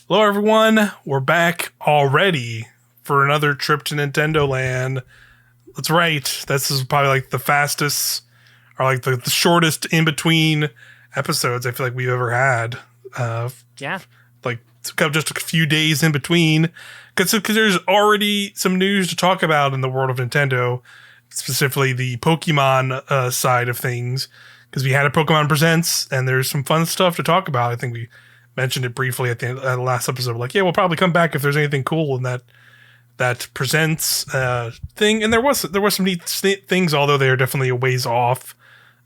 Hello, everyone. We're back already for another trip to Nintendoland. That's right. This is probably like the fastest or like the shortest in between episodes I feel like we've ever had. Yeah. Like just a few days in between. Because there's already some news to talk about in the world of Nintendo, specifically the Pokemon side of things. Because we had a Pokemon Presents, and there's some fun stuff to talk about. I think we mentioned it briefly at the last episode. Like, yeah, we'll probably come back if there's anything cool in that Presents thing. And there was some neat things, although they are definitely a ways off.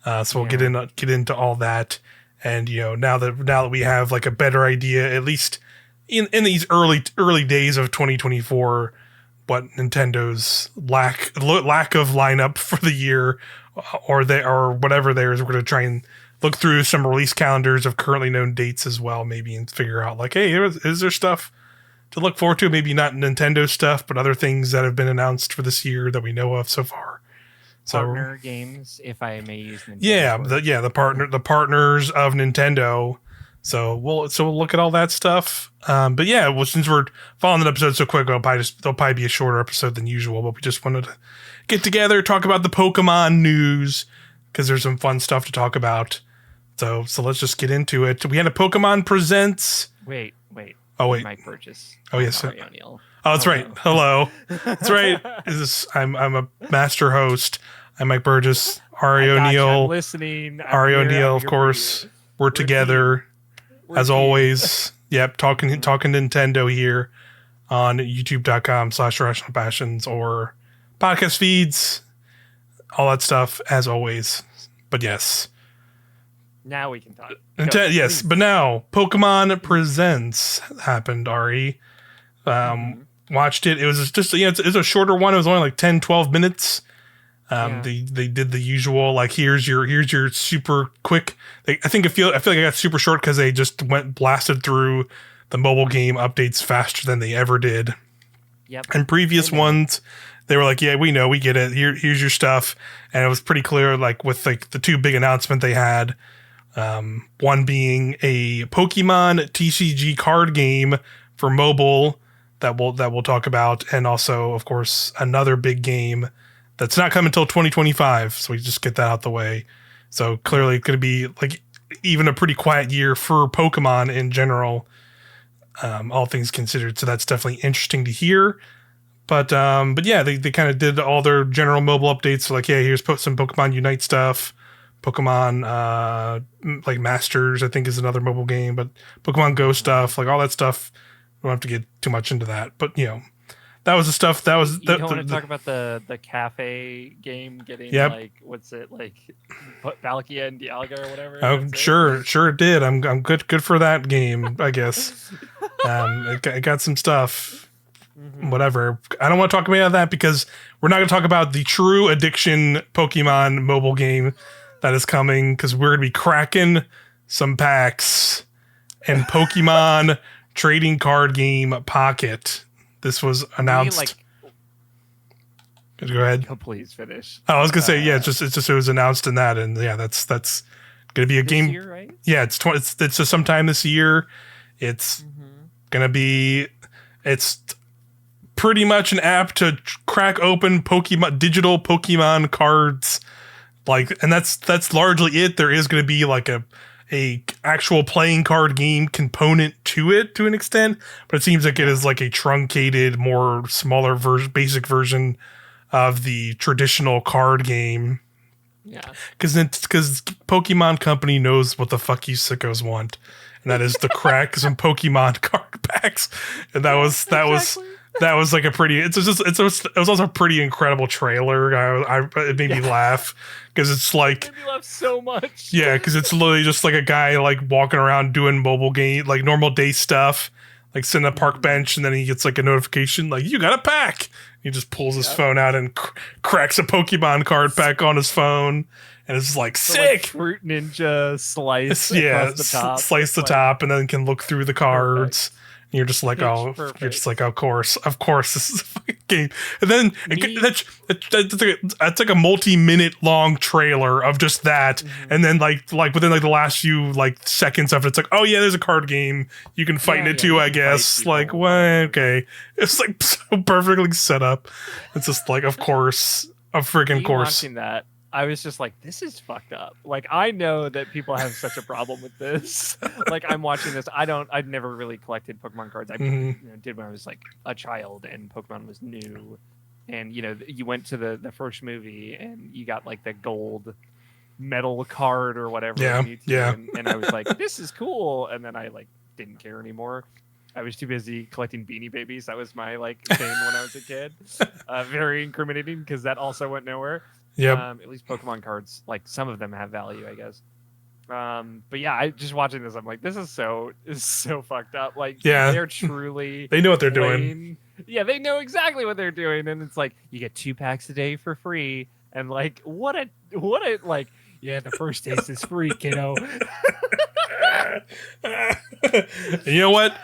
So we'll get into all that. And now that we have like a better idea, at least in these early days of 2024, what Nintendo's lack of lineup for the year, or whatever there is, we're going to try and look through some release calendars of currently known dates as well, maybe, and figure out like, hey, is there stuff to look forward to? Maybe not Nintendo stuff, but other things that have been announced for this year that we know of so far. Partner games, if I may use Nintendo. The partners of Nintendo. So we'll look at all that stuff. But yeah, well, since we're following the episode so quick, it'll probably be a shorter episode than usual. But we just wanted to get together, talk about the Pokemon news, because there's some fun stuff to talk about. So let's just get into it. We had a Pokemon Presents. Wait. Oh wait. Mike Burgess. Oh yes. Auri O'Neil. Oh, that's right. Hello. That's right. I'm a master host. I'm Mike Burgess. Auri O'Neil. I'm listening. Auri O'Neil, of course. We're together as always. Yep. Talking Nintendo here on youtube.com/irrational passions or podcast feeds, all that stuff as always. But yes. Now we can talk. Yes, but now Pokemon Presents happened, Ari. Watched it. It was just it's a shorter one. It was only like 10-12 minutes. They did the usual, like, here's your super quick. I feel like I got super short because they just blasted through the mobile game updates faster than they ever did. Yep. And previous ones, they were like, yeah, we know, we get it. Here's your stuff. And it was pretty clear, like with like the two big announcement they had. One being a Pokemon TCG card game for mobile that we'll talk about, and also, of course, another big game that's not coming until 2025. So we just get that out the way. So clearly, it's going to be like even a pretty quiet year for Pokemon in general, all things considered. So that's definitely interesting to hear. But yeah, they kind of did all their general mobile updates. So like, yeah, here's some Pokemon Unite stuff. Pokemon like Masters, I think, is another mobile game, but Pokemon Go stuff, like all that stuff. We don't have to get too much into that, but that was the stuff that was. You don't want to talk about the cafe game getting like, what's it like, Palkia and Dialga or whatever? Oh, sure it did. I'm good for that game, I guess. It got some stuff. Mm-hmm. Whatever. I don't want to talk about that because we're not going to talk about the true addiction Pokemon mobile game that is coming, because we're going to be cracking some packs and Pokemon trading card game Pocket. This was announced. Go ahead. Oh, please finish. I was going to say, yeah, it was announced in that, and yeah, that's going to be a this game. Year, right? Yeah, it's just sometime this year. It's going to be. It's pretty much an app to crack open digital Pokemon cards. Like, and that's largely it. There is going to be like a actual playing card game component to it to an extent, but it seems like it is like a truncated, more smaller basic version of the traditional card game. Yeah, because Pokemon Company knows what the fuck you sickos want, and that is to crack some Pokemon card packs, and that was like a pretty. It was also a pretty incredible trailer. It made me laugh because it's like, it made me laugh so much. Yeah, because it's literally just like a guy like walking around doing mobile game, like normal day stuff, like sitting on a park bench, and then he gets like a notification like, you got a pack. He just pulls his phone out and cracks a Pokemon card pack on his phone, and it's like, sick. Like Fruit Ninja slice. Yeah, across the top. Slice the top, and then can look through the cards. Perfect. you're just like, Pitch oh, perfect. you're just like, of course, this is a fucking game. And then that's like a multi-minute long trailer of just that, and then like within like the last few like seconds of it, it's like, oh yeah, there's a card game you can fight in it too, I guess. Like, what? Okay, it's like so perfectly set up. It's just like, of course, a freaking course. Watching that, I was just like, this is fucked up. Like, I know that people have such a problem with this. Like, I'm watching this. I'd never really collected Pokemon cards. I did when I was like a child and Pokemon was new. And, you know, you went to the first movie and you got like the gold metal card or whatever. Yeah. And I was like, this is cool. And then I like didn't care anymore. I was too busy collecting Beanie Babies. That was my like thing when I was a kid. Very incriminating because that also went nowhere. At least Pokemon cards, like some of them have value, I guess. But yeah, I just watching this, I'm like, this is so fucked up. Like, they're truly they know what they're doing. Yeah, they know exactly what they're doing, and it's like you get 2 packs a day for free, and like what a like, yeah, the first taste is free, kiddo. You know what?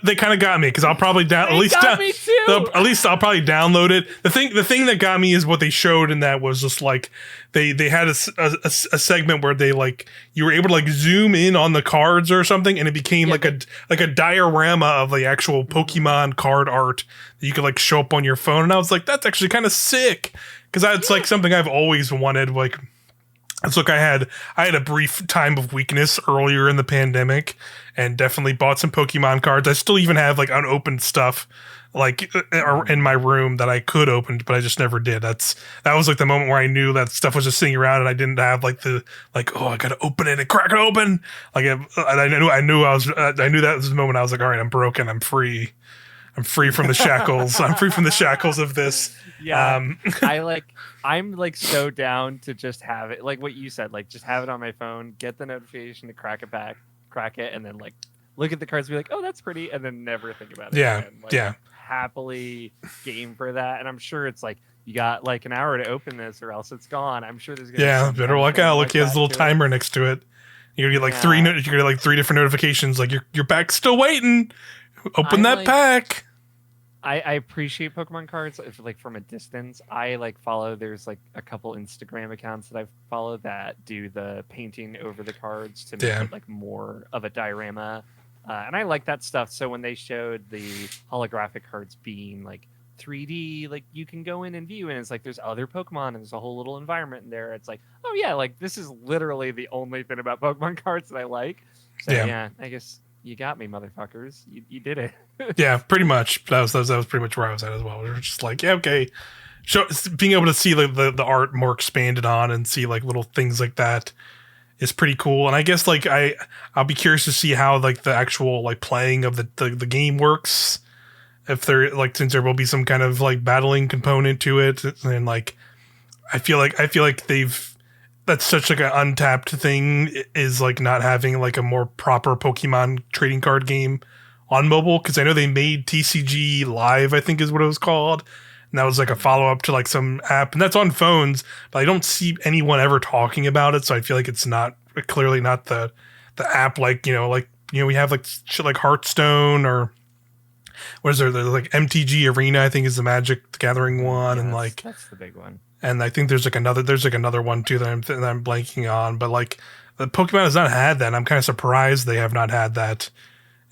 They kind of got me because I'll probably at least I'll probably download it. The thing that got me is what they showed in that was just like they had a segment where they like you were able to like zoom in on the cards or something, and it became like a diorama of the actual Pokemon card art that you could like show up on your phone. And I was like, that's actually kind of sick because that's like something I've always wanted. Like, let's look, I had a brief time of weakness earlier in the pandemic and definitely bought some Pokemon cards. I still even have like unopened stuff like in my room that I could open, but I just never did. That was like the moment where I knew that stuff was just sitting around and I didn't have like oh, I gotta open it and crack it open. Like, I knew that was the moment I was like, all right, I'm broken. I'm free. I'm free from the shackles. I'm free from the shackles of this. Yeah. I'm like so down to just have it, like what you said, like just have it on my phone, get the notification to crack it, and then like look at the cards and be like, oh, that's pretty, and then never think about it again. Like, happily game for that. And I'm sure it's like you got like an hour to open this or else it's gone. I'm sure there's gonna be better look out. Look, he has a little timer next to it. You're gonna get like three different notifications, like your pack's still waiting. Open that pack. I appreciate Pokemon cards like from a distance. I like follow, there's like a couple Instagram accounts that I follow that do the painting over the cards to make it like more of a diorama. And I like that stuff. So when they showed the holographic cards being like 3D, like you can go in and view, and it's like there's other Pokemon and there's a whole little environment in there. It's like, oh yeah, like this is literally the only thing about Pokemon cards that I like. So yeah I guess you got me, motherfuckers. You did it. Yeah, pretty much. That was pretty much where I was at as well. We were just like, yeah, okay. Being able to see like the art more expanded on and see like little things like that is pretty cool. And I guess like I'll be curious to see how like the actual like playing of the game works. If there like, since there will be some kind of like battling component to it, and like I feel like that's such like an untapped thing, is like not having like a more proper Pokemon trading card game on mobile, because I know they made TCG Live, I think is what it was called, and that was like a follow-up to like some app, and that's on phones, but I don't see anyone ever talking about it, so I feel like it's clearly not the app like, we have like shit like Hearthstone, or what is there? There's like MTG Arena, I think is the Magic the Gathering one, and like that's the big one. And I think there's another one too that I'm blanking on, but like the Pokemon has not had that. And I'm kind of surprised they have not had that.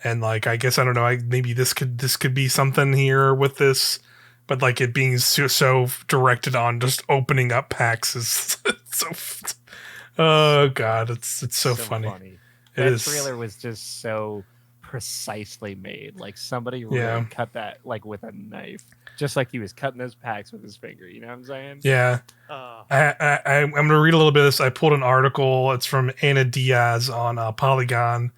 And like, I guess, I don't know, maybe this could be something here with this, but like it being so directed on just opening up packs is so. Oh God, it's so funny. That trailer was just so precisely made. Like somebody really cut that like with a knife, just like he was cutting those packs with his finger. You know what I'm saying? Yeah. I'm going to read a little bit of this. I pulled an article. It's from Anna Diaz on Polygon.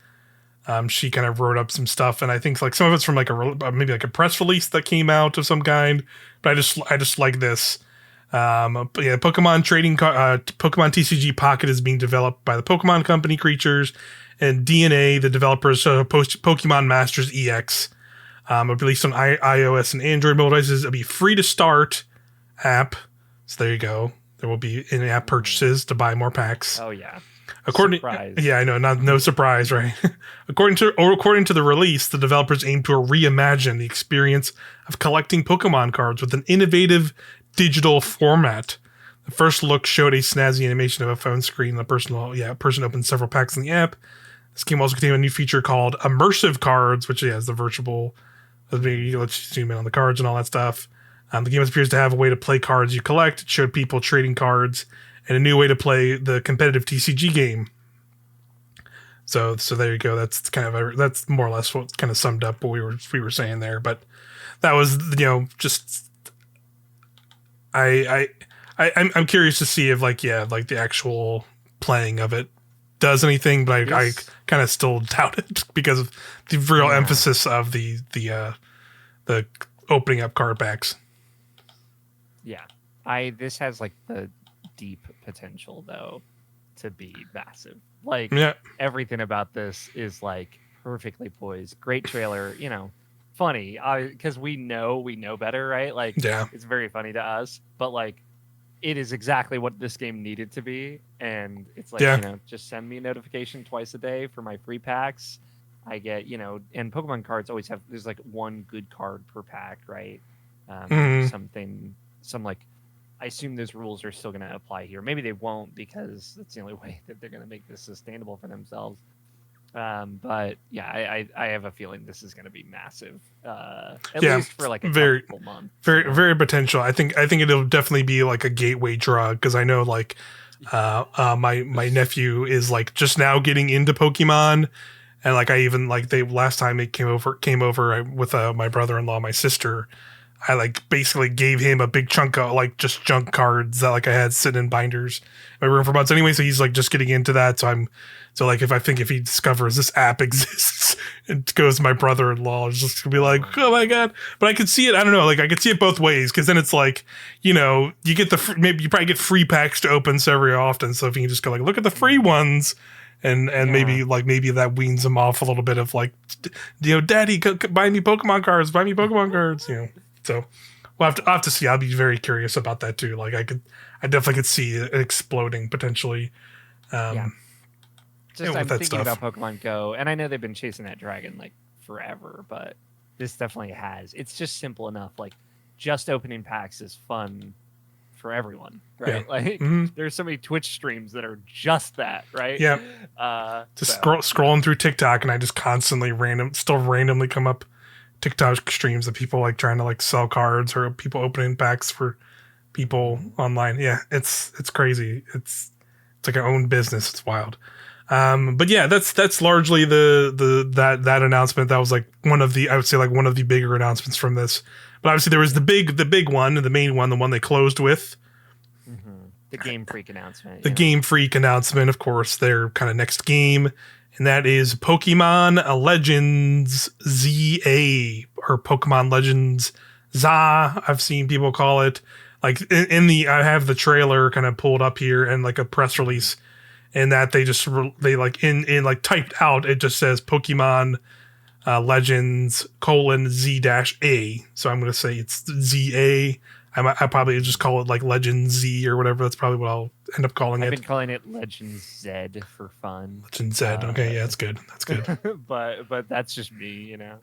She kind of wrote up some stuff, and I think like some of it's from like maybe like a press release that came out of some kind. But I just like this. But yeah, Pokemon TCG Pocket is being developed by the Pokemon Company creatures, and DNA, the developers of Pokemon Masters EX. Released on iOS and Android mobile devices. It'll be free to start app. So there you go. There will be in-app purchases to buy more packs. Oh yeah. Surprise. Yeah, I know, no surprise, right? According to the release, the developers aim to reimagine the experience of collecting Pokemon cards with an innovative digital format. The first look showed a snazzy animation of a phone screen. A person opened several packs in the app. This game also contained a new feature called Immersive Cards, which is the virtual. You let you zoom in on the cards and all that stuff. The game appears to have a way to play cards you collect. It showed people trading cards and a new way to play the competitive TCG game. So there you go. That's more or less what kind of summed up what we were saying there. But that was just I'm curious to see if the actual playing of it does anything, but I kind of still doubt it because of the real emphasis of the opening up card packs. Yeah, this has the deep potential though to be massive. Everything about this is perfectly poised. Great trailer, funny because we know better, right? It's very funny to us, but it is exactly what this game needed to be. And it's just send me a notification twice a day for my free packs. I get, and Pokemon cards always there's one good card per pack, right? I assume those rules are still going to apply here. Maybe they won't because that's the only way that they're going to make this sustainable for themselves. But yeah, I have a feeling this is going to be massive. At least for a couple months. Very potential. I think it'll definitely be a gateway drug because I know my nephew is just now getting into Pokemon, and I even they last time it came over with my brother-in-law, my sister. I basically gave him a big chunk of just junk cards that I had sitting in binders in my room for months anyway. So he's just getting into that. So if he discovers this app exists and goes to my brother-in-law, it's just gonna be oh my God. But I could see it. I don't know. I could see it both ways. Cause then it's you get maybe you probably get free packs to open so very often. So if you can just go look at the free ones and maybe that weans them off a little bit of Daddy, buy me Pokemon cards, So we'll have to see. I'll be very curious about that too. I definitely could see it exploding potentially. I'm thinking about Pokemon Go, and I know they've been chasing that dragon forever, but this definitely has. It's just simple enough. Just opening packs is fun for everyone, right? Yeah. There's so many Twitch streams that are just that, right? Yeah. Scrolling through TikTok, and I just constantly randomly come up TikTok streams of people trying to sell cards or people opening packs for people online. Yeah, it's crazy. It's like our own business. It's wild. But yeah, that's largely that announcement. That was one of the bigger announcements from this. But obviously there was the big one, the main one, the one they closed with. The Game Freak announcement. Game Freak announcement, of course, their kind of next game. And that is Pokemon Legends ZA, or Pokemon Legends ZA. I've seen people call it. I have the trailer kind of pulled up here and a press release, and that they typed out, it just says Pokemon Legends :Z-A. So I'm going to say it's ZA. I probably just call it Legends Z or whatever. That's probably what I'll end up calling it. I've been calling it Legends Z for fun. Legends Z. Okay, yeah, that's good. That's good. but that's just me, No,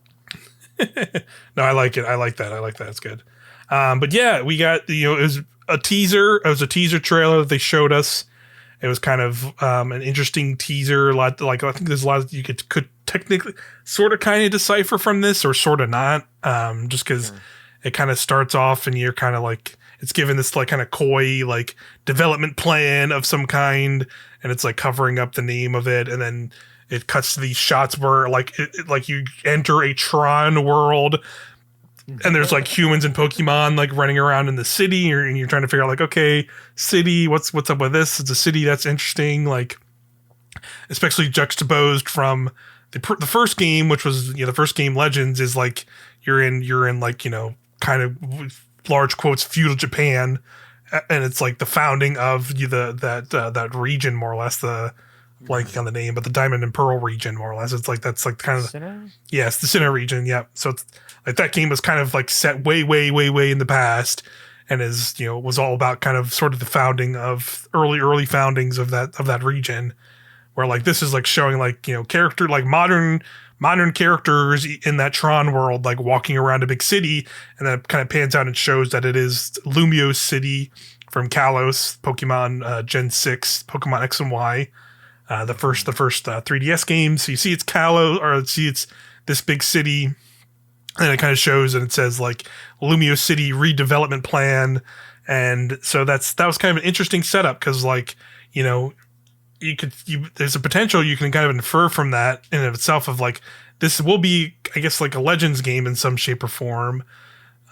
I like it. I like that. It's good. But yeah, we got it was a teaser. It was a teaser trailer that they showed us. It was kind of an interesting teaser. A lot I think there's a lot that you could technically sort of kind of decipher from this, or sort of not. Just because. It kind of starts off and you're kind of it's given this kind of coy development plan of some kind, and it's covering up the name of it, and then it cuts to these shots where you enter a Tron world, and there's humans and Pokemon running around in the city, and you're trying to figure out okay, city, what's up with this? It's a city that's interesting, especially juxtaposed from the first game, which was the first game Legends is you're in kind of large quotes feudal Japan, and it's the founding of that region, more or less, the blanking on the name, but the Diamond and Pearl region, more or less. It's that's kind of Sinnoh? Yes, the Sinnoh region. Yeah, so it's that game was kind of set way in the past, and is, was all about kind of sort of the founding of early foundings of that region, where like this is like showing like, character, like modern characters in that Tron world, like walking around a big city, and then it kind of pans out and shows that it is Lumio City from Kalos, Pokemon Gen 6, Pokemon X and Y, the first 3DS game. So you see it's Kalos, or see it's this big city, and it kind of shows, and it says like Lumio City redevelopment plan. And so that was kind of an interesting setup, because like, there's a potential you can kind of infer from that in and of itself of like, this will be, I guess, like a Legends game in some shape or form.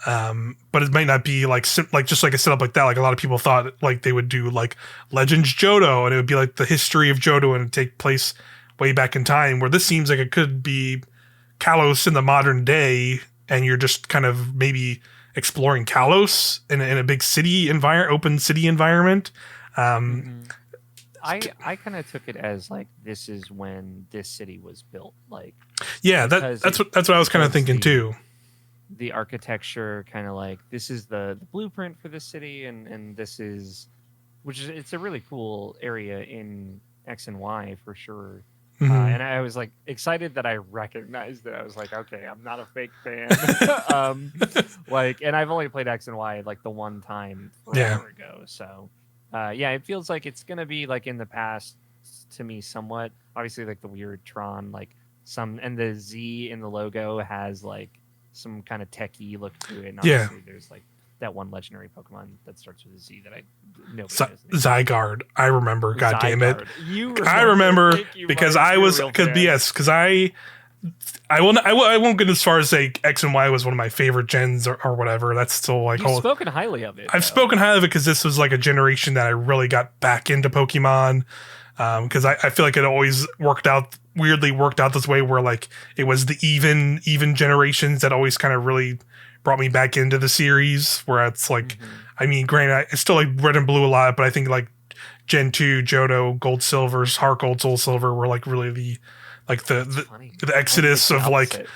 But it might not be like just like a setup like that. Like a lot of people thought like they would do like Legends Johto, and it would be like the history of Johto and it'd take place way back in time, where this seems like it could be Kalos in the modern day, and you're just kind of maybe exploring Kalos in a big city open city environment. I kind of took it as like, this is when this city was built. Like, yeah, that's what I was kind of thinking too. The architecture kind of like, this is the blueprint for this city, and this is, it's a really cool area in X and Y for sure. And I was like excited that I recognized it. I was like, okay, I'm not a fake fan. And I've only played X and Y like the one time forever ago. So it feels like it's gonna be like in the past to me somewhat. Obviously, like the weird Tron, like and the Z in the logo has like some kind of techie look to it. And obviously there's like that one legendary Pokemon that starts with a Z that Zygarde. I remember. God damn it! I remember because I won't get as far as say X and Y was one of my favorite gens or whatever. That's still like you've spoken highly of it. I've spoken highly of it because this was like a generation that I really got back into Pokemon. Because I feel like it always weirdly worked out this way, where like it was the even generations that always kind of really brought me back into the series, where it's like, I mean, granted, I still like Red and Blue a lot, but I think like Gen 2, Johto, Gold, Silver, Heart Gold, Soul Silver were like really the exodus of like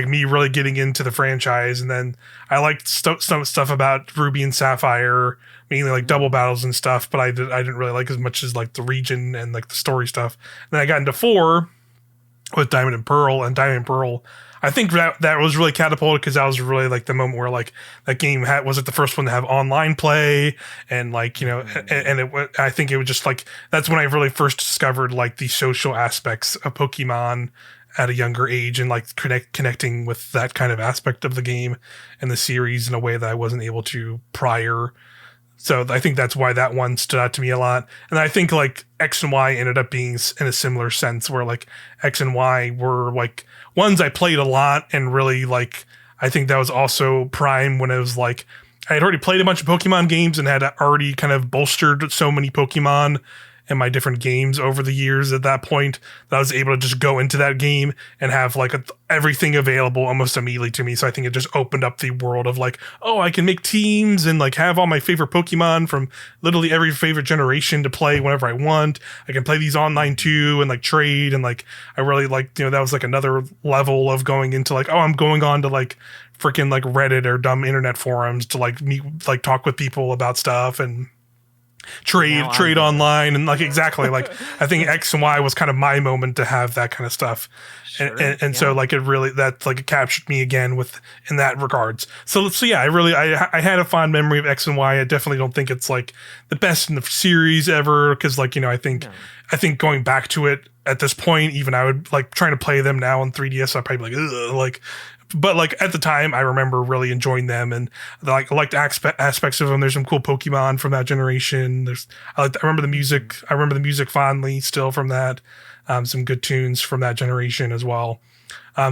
me really getting into the franchise. And then I liked some stuff about Ruby and Sapphire, mainly like double battles and stuff, but I didn't really like as much as like the region and like the story stuff. And then I got into 4 with Diamond and Pearl, I think that was really catapulted, because that was really like the moment where like that game was it the first one to have online play, and like, I think it was just like, that's when I really first discovered like the social aspects of Pokemon at a younger age, and like connecting with that kind of aspect of the game and the series in a way that I wasn't able to prior. So I think that's why that one stood out to me a lot. And I think like X and Y ended up being in a similar sense, where like X and Y were like ones I played a lot, and really like, I think that was also prime when it was like, I had already played a bunch of Pokemon games and had already kind of bolstered so many Pokemon in my different games over the years at that point, that I was able to just go into that game and have like everything available almost immediately to me. So I think it just opened up the world of like, oh, I can make teams and like have all my favorite Pokemon from literally every favorite generation to play whenever I want. I can play these online too, and like trade, and like I really like, that was like another level of going into like, oh, I'm going on to like freaking like Reddit or dumb internet forums to like meet, like talk with people about stuff and trade online, and like exactly like I think X and Y was kind of my moment to have that kind of stuff. Sure, and so like it really, that like it captured me again in that regards. So yeah, I had a fond memory of X and Y. I definitely don't think it's like the best in the series ever, because like, I think going back to it at this point, even I would like trying to play them now on 3DS, I'd probably be like, ugh, like. But like at the time, I remember really enjoying them, and like I liked aspects of them. There's some cool Pokemon from that generation. I remember the music. I remember the music fondly still from that. Some good tunes from that generation as well.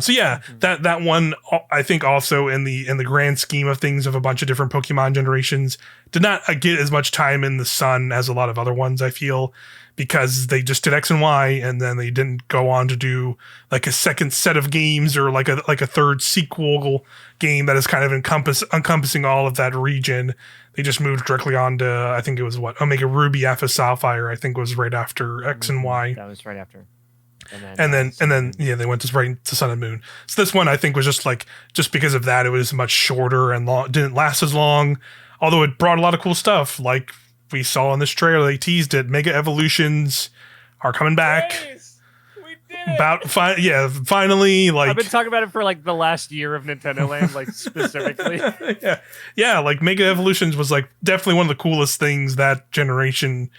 So yeah, that one, I think also in the grand scheme of things of a bunch of different Pokemon generations, did not get as much time in the sun as a lot of other ones, I feel, because they just did X and Y, and then they didn't go on to do like a second set of games, or like a third sequel game that is kind of encompassing all of that region. They just moved directly on to, I think it was Omega Ruby Alpha Sapphire, I think was right after X and Y. That was right after. and then yeah, they went to right to Sun and Moon. So this one I think was just because of that, it was much shorter and didn't last as long. Although it brought a lot of cool stuff, like we saw in this trailer. They teased it. Mega Evolutions are coming back. Nice. We did it. Finally. Like, I've been talking about it for like the last year of Nintendoland, like specifically. yeah. Like Mega Evolutions was like definitely one of the coolest things that generation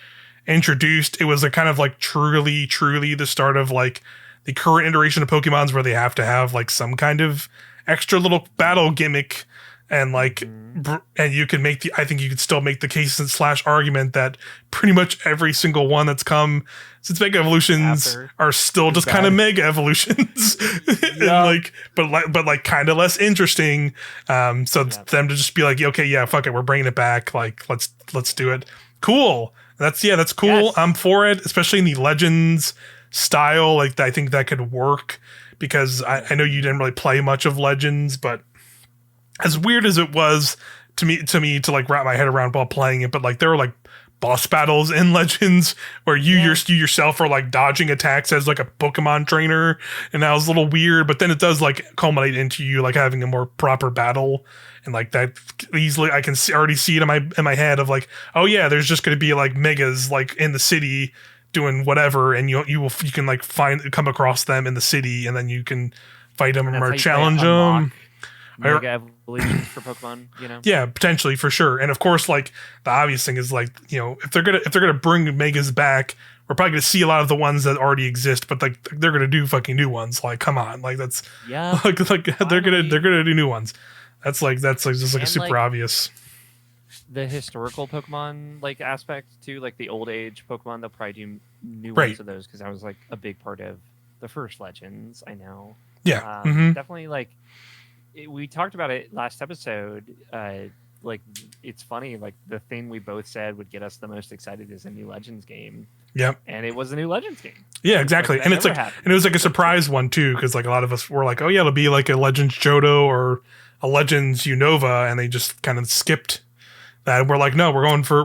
introduced. It was a kind of like truly the start of like the current iteration of Pokemon's where they have to have like some kind of extra little battle gimmick. And like, and you can I think you could still make the case / argument that pretty much every single one that's come since Mega Evolutions are still just kind of Mega Evolutions, and like, but kind of less interesting. Them to just be like, okay, yeah, fuck it, we're bringing it back. Like, let's do it. Cool. That's cool. Yes. I'm for it, especially in the Legends style. Like, I think that could work because I know you didn't really play much of Legends, but as weird as it was to me to like wrap my head around while playing it, but like there were like boss battles in Legends where you yourself are like dodging attacks as like a Pokemon trainer, and that was a little weird. But then it does like culminate into you like having a more proper battle, and like that easily I can already see it in my head of like, oh yeah, there's just going to be like megas like in the city doing whatever, and you can like come across them in the city, and then you can fight them or challenge them. Mega evolutions for Pokemon, you know? Yeah, potentially, for sure. And of course, like the obvious thing is like, you know, if they're gonna bring Megas back, we're probably gonna see a lot of the ones that already exist, but like they're gonna do fucking new ones. Like, come on, like that's like they're gonna do new ones. That's like just like a super obvious. The historical Pokemon like aspect too, like the old age Pokemon, they'll probably do new ones of those because that was like a big part of the first Legends. I know. Yeah, definitely like. We talked about it last episode. Like, it's funny. Like, the thing we both said would get us the most excited is a new Legends game. Yep. And it was a new Legends game. Yeah, exactly. And it's like, and it was like a surprise one too, because like a lot of us were like, oh yeah, it'll be like a Legends Johto or a Legends Unova, and they just kind of skipped that. We're like, no, we're going to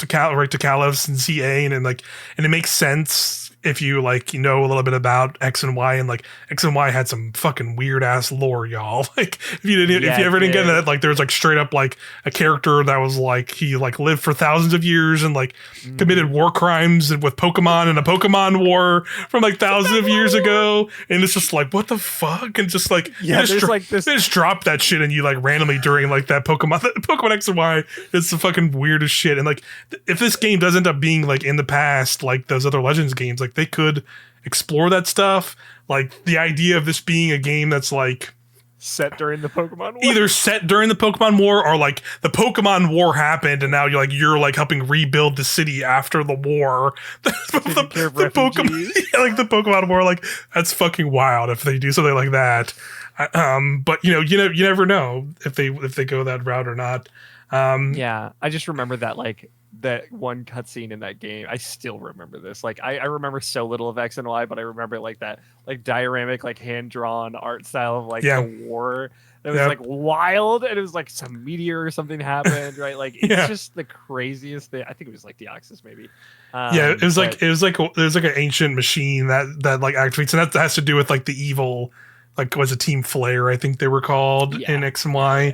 Kalos and CA, and it makes sense. If you like, you know a little bit about X and Y, and like X and Y had some fucking weird ass lore, y'all. Like if you ever didn't get that, like there was like straight up like a character that was like he like lived for thousands of years and like committed war crimes with Pokemon and a Pokemon war from like thousands of years ago, and it's just like what the fuck, and just like they just drop that shit and you like randomly during like that Pokemon X and Y. It's the fucking weirdest shit, and like if this game does end up being like in the past like those other Legends games, like they could explore that stuff. Like the idea of this being a game that's like set during the Pokemon War. Either set during the Pokemon War or like the Pokemon War happened and now you're like helping rebuild the city after the war. the Pokemon, like the Pokemon War, like that's fucking wild if they do something like that. But you never know if they go that route or not. Yeah, I just remember that like that one cutscene in that game. I still remember this. Like I remember so little of X and Y, but I remember like that like dioramic, like hand drawn art style of like the war. It was like wild, and it was like some meteor or something happened, right? Like it's just the craziest thing. I think it was like Deoxys, maybe. It was like an ancient machine that like activates, and that has to do with like the evil, like was a Team Flare, I think they were called in X and Y.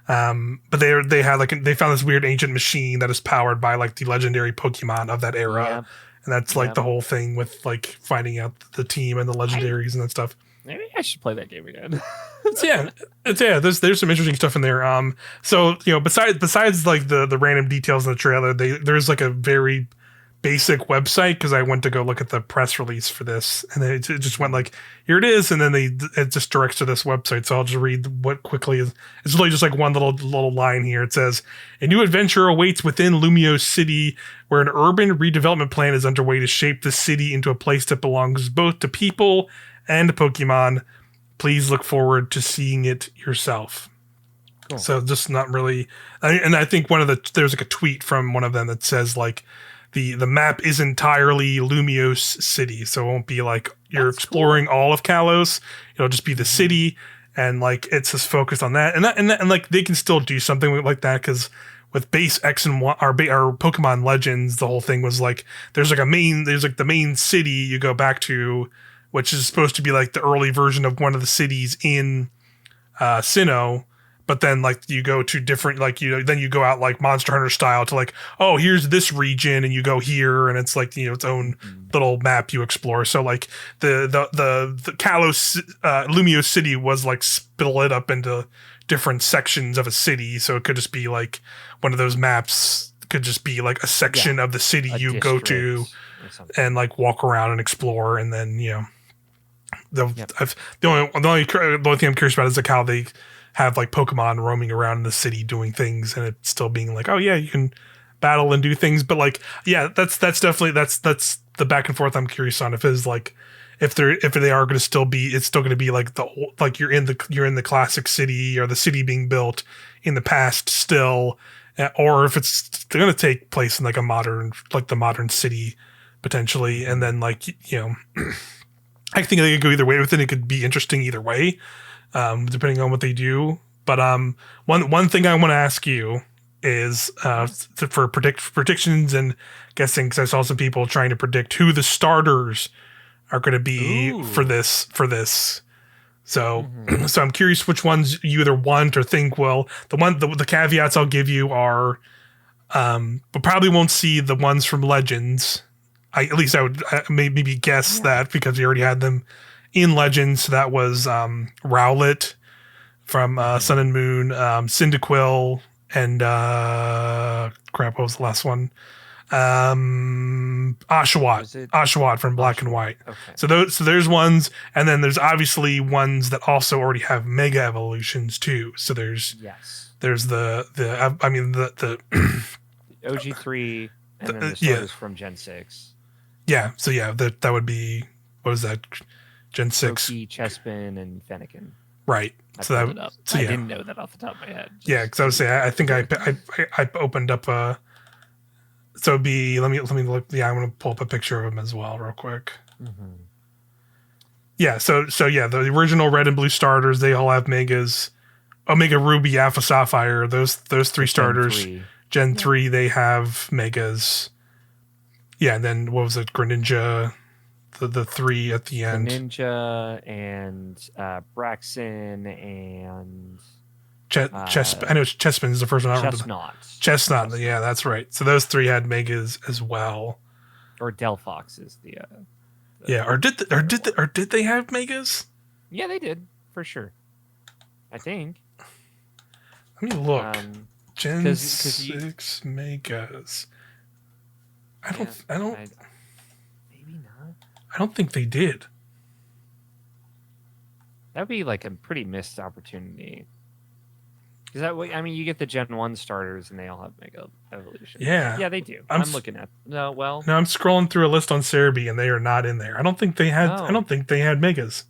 But they found this weird ancient machine that is powered by like the legendary Pokemon of that era, and that's like the whole thing with like finding out the team and the legendaries and that stuff. Maybe I should play that game again. There's some interesting stuff in there. So you know, besides like the random details in the trailer, there's like a very basic website, because I went to go look at the press release for this, and it just went like, here it is, and then it just directs to this website. So I'll just read what quickly is. It's really just like one little line here. It says, a new adventure awaits within Lumiose City, where an urban redevelopment plan is underway to shape the city into a place that belongs both to people and Pokemon. Please look forward to seeing it yourself. Cool. So just not really, and I think there's like a tweet from one of them that says like, the map is entirely Lumiose City, so it won't be like you're exploring all of Kalos. It'll just be the city, and like it's just focused on that. And like they can still do something like that, because with base X and Y, our Pokemon Legends, the whole thing was like there's like the main city you go back to, which is supposed to be like the early version of one of the cities in Sinnoh. But then like you go to different then you go out like Monster Hunter style to like, oh, here's this region and you go here and it's like its own little map you explore. So like the Kalos Lumio City was like split up into different sections of a city, so it could just be like one of those maps could just be like a section of the city you go to and like walk around and explore, and then the only thing I'm curious about is like how they have like Pokemon roaming around in the city doing things, and it's still being like, oh yeah, you can battle and do things, but like that's definitely that's the back and forth I'm curious on, if it's like if they are going to still be, it's still going to be like you're in the classic city or the city being built in the past still, or if it's going to take place in like a modern, like the modern city potentially, and then like I think they could go either way with it. It could be interesting either way, depending on what they do. But one thing I want to ask you is for predictions and guessing, because I saw some people trying to predict who the starters are going to be for this. So so I'm curious which ones you either want or think will. The caveats I'll give you are, but probably won't see the ones from Legends. At least I would maybe guess that, because we already had them in Legends. So that was Rowlet from Sun and Moon, Cyndaquil, and what was the last one? Oshawott from Black and White. Okay. So there's ones, and then there's obviously ones that also already have Mega Evolutions too. So there's the OG3, and then the starters from Gen 6. Yeah, so that would be, what is that? Gen 6. Loki, Chespin, and Fennekin. Right. I didn't know that off the top of my head. Because I would say I think I opened up a. So it'd be, let me look. Yeah, I'm gonna pull up a picture of them as well, real quick. Mm-hmm. Yeah. So the original Red and Blue starters, they all have Megas. Omega Ruby, Alpha Sapphire. Those three starters. Gen 3, they have Megas. Yeah, and then what was it? Greninja, the 3 at the end. Greninja and Braxton and I know Chespin is the first one. Chestnut. Yeah, that's right. So those 3 had Megas as well. Or Delphox is the or did they have Megas? Yeah, they did for sure. I think. Let me look. Gen 6 Megas. I don't. Maybe not. I don't think they did. That'd be like a pretty missed opportunity. Is that what? I mean, you get the Gen 1 starters, and they all have Mega Evolution. Yeah, they do. I'm looking at. No, I'm scrolling through a list on Cerebi, and they are not in there. I don't think they had. I don't think they had Megas.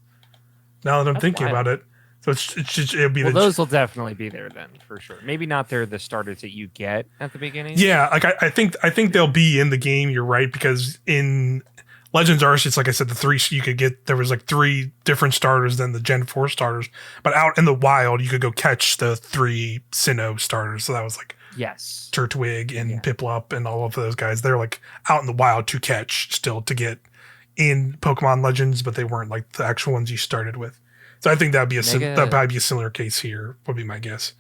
Now that I'm thinking about it. So it'll be those will definitely be there then, for sure. Maybe not they're the starters that you get at the beginning. Yeah, like I think they'll be in the game. You're right, because in Legends Arceus, like I said, the 3 you could get, there was like 3 different starters than the Gen 4 starters. But out in the wild, you could go catch the 3 Sinnoh starters. So that was like Turtwig and Piplup and all of those guys. They're like out in the wild to catch still to get in Pokemon Legends, but they weren't like the actual ones you started with. So I think that'd probably be a similar case here, would be my guess.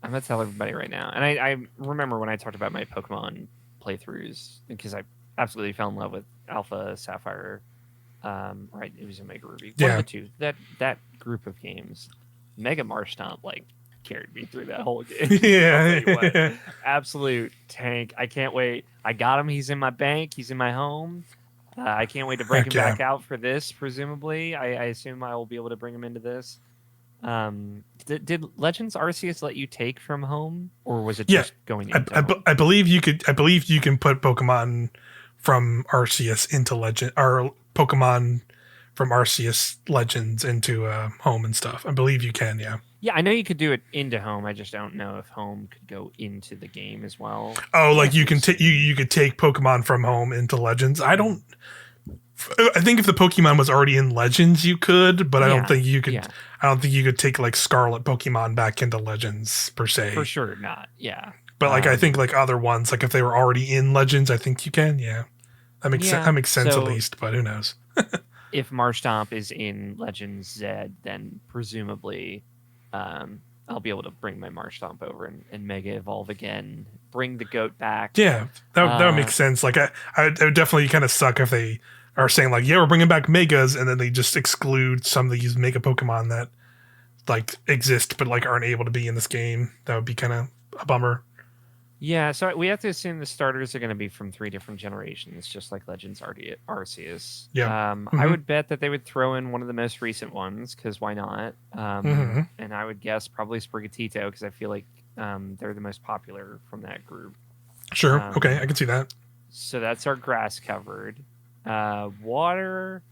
I'm going to tell everybody right now. And I remember when I talked about my Pokemon playthroughs, because I absolutely fell in love with Alpha Sapphire. Right, it was Omega Ruby. One of the two. That group of games, Mega Marshtomp, like, carried me through that whole game. Yeah. Absolute tank. I can't wait. I got him. He's in my bank. He's in my home. I can't wait to bring him back out for this, presumably. I assume I will be able to bring him into this. Did Legends Arceus let you take from home, or was it just going into home? I believe you could. I believe you can put Pokemon from Arceus into Legend, or Pokemon from Arceus Legends into home and stuff. I believe you can, yeah. Yeah, I know you could do it into home. I just don't know if home could go into the game as well. Oh, like you can you could take Pokemon from home into Legends. I think if the Pokemon was already in Legends, you could, but I don't think you could. I don't think you could take like Scarlet Pokemon back into Legends per se. For sure not. Yeah. But like I think like other ones, like if they were already in Legends, I think you can. Yeah, that makes sense. That makes sense at least. But who knows? If Marshtomp is in Legends Z, then presumably I'll be able to bring my Marshtomp over and Mega Evolve again. Bring the goat back. Yeah, that would make sense. Like I would definitely kind of suck if they are saying like, yeah, we're bringing back Megas, and then they just exclude some of these Mega Pokemon that like exist but like aren't able to be in this game. That would be kind of a bummer. Yeah, so we have to assume the starters are going to be from 3 different generations, just like Legends Arceus. Yeah. I would bet that they would throw in one of the most recent ones, because why not? And I would guess probably Sprigatito, because I feel like they're the most popular from that group. Sure. Okay, I can see that. So that's our grass covered. Water.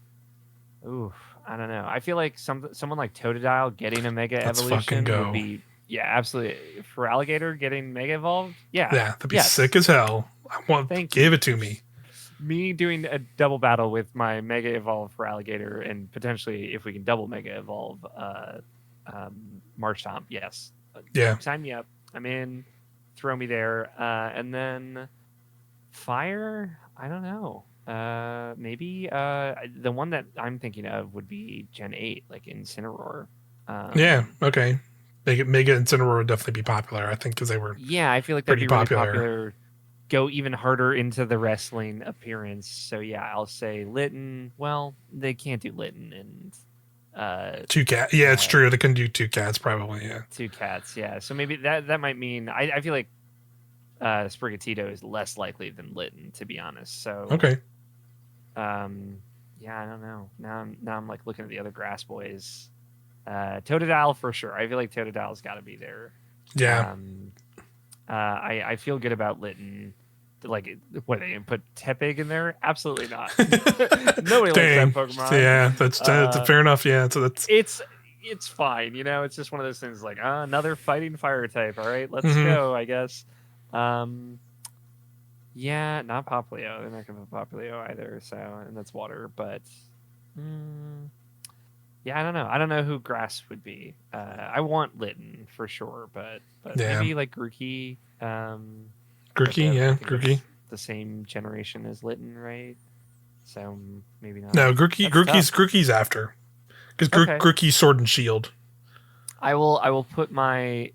Ooh, I don't know. I feel like someone like Totodile getting a Mega Evolution would be... Yeah, absolutely. For Alligator getting Mega Evolved, yeah, that'd be sick as hell. Give it to me. Me doing a double battle with my Mega Evolve for Alligator, and potentially if we can double Mega Evolve, Marshtomp, yes. Yeah, sign me up. I'm in. Throw me there, and then Fire. I don't know. Maybe the one that I'm thinking of would be Gen 8, like Incineroar. Yeah. Okay. Mega Incineroar would definitely be popular, I think, because they were I feel like that'd be really popular. Go even harder into the wrestling appearance. So yeah, I'll say Litten. Well, they can't do Litten and 2 cats. Yeah, it's true. They can do 2 cats probably. Yeah, 2 cats. Yeah, so maybe that might mean I feel like Sprigatito is less likely than Litten, to be honest. So okay. Yeah, I don't know. Now I'm like looking at the other grass boys. Totodile for sure. I feel like Totodile's got to be there. Yeah. I feel good about Litten. Like, what, they put Tepig in there? Absolutely not. Nobody likes that Pokemon. Yeah, that's fair enough. Yeah, so it's fine. You know, it's just one of those things. Like, another fighting fire type. All right, let's go. I guess. Yeah, not Popplio. They're not gonna put Popplio either. So, and that's water, but. Yeah, I don't know. I don't know who grass would be. I want Litten for sure, but maybe like Grookey. Grookey. The same generation as Litten, right? So maybe not. No, Grookey's after, because Grookey's Sword and Shield. I will put my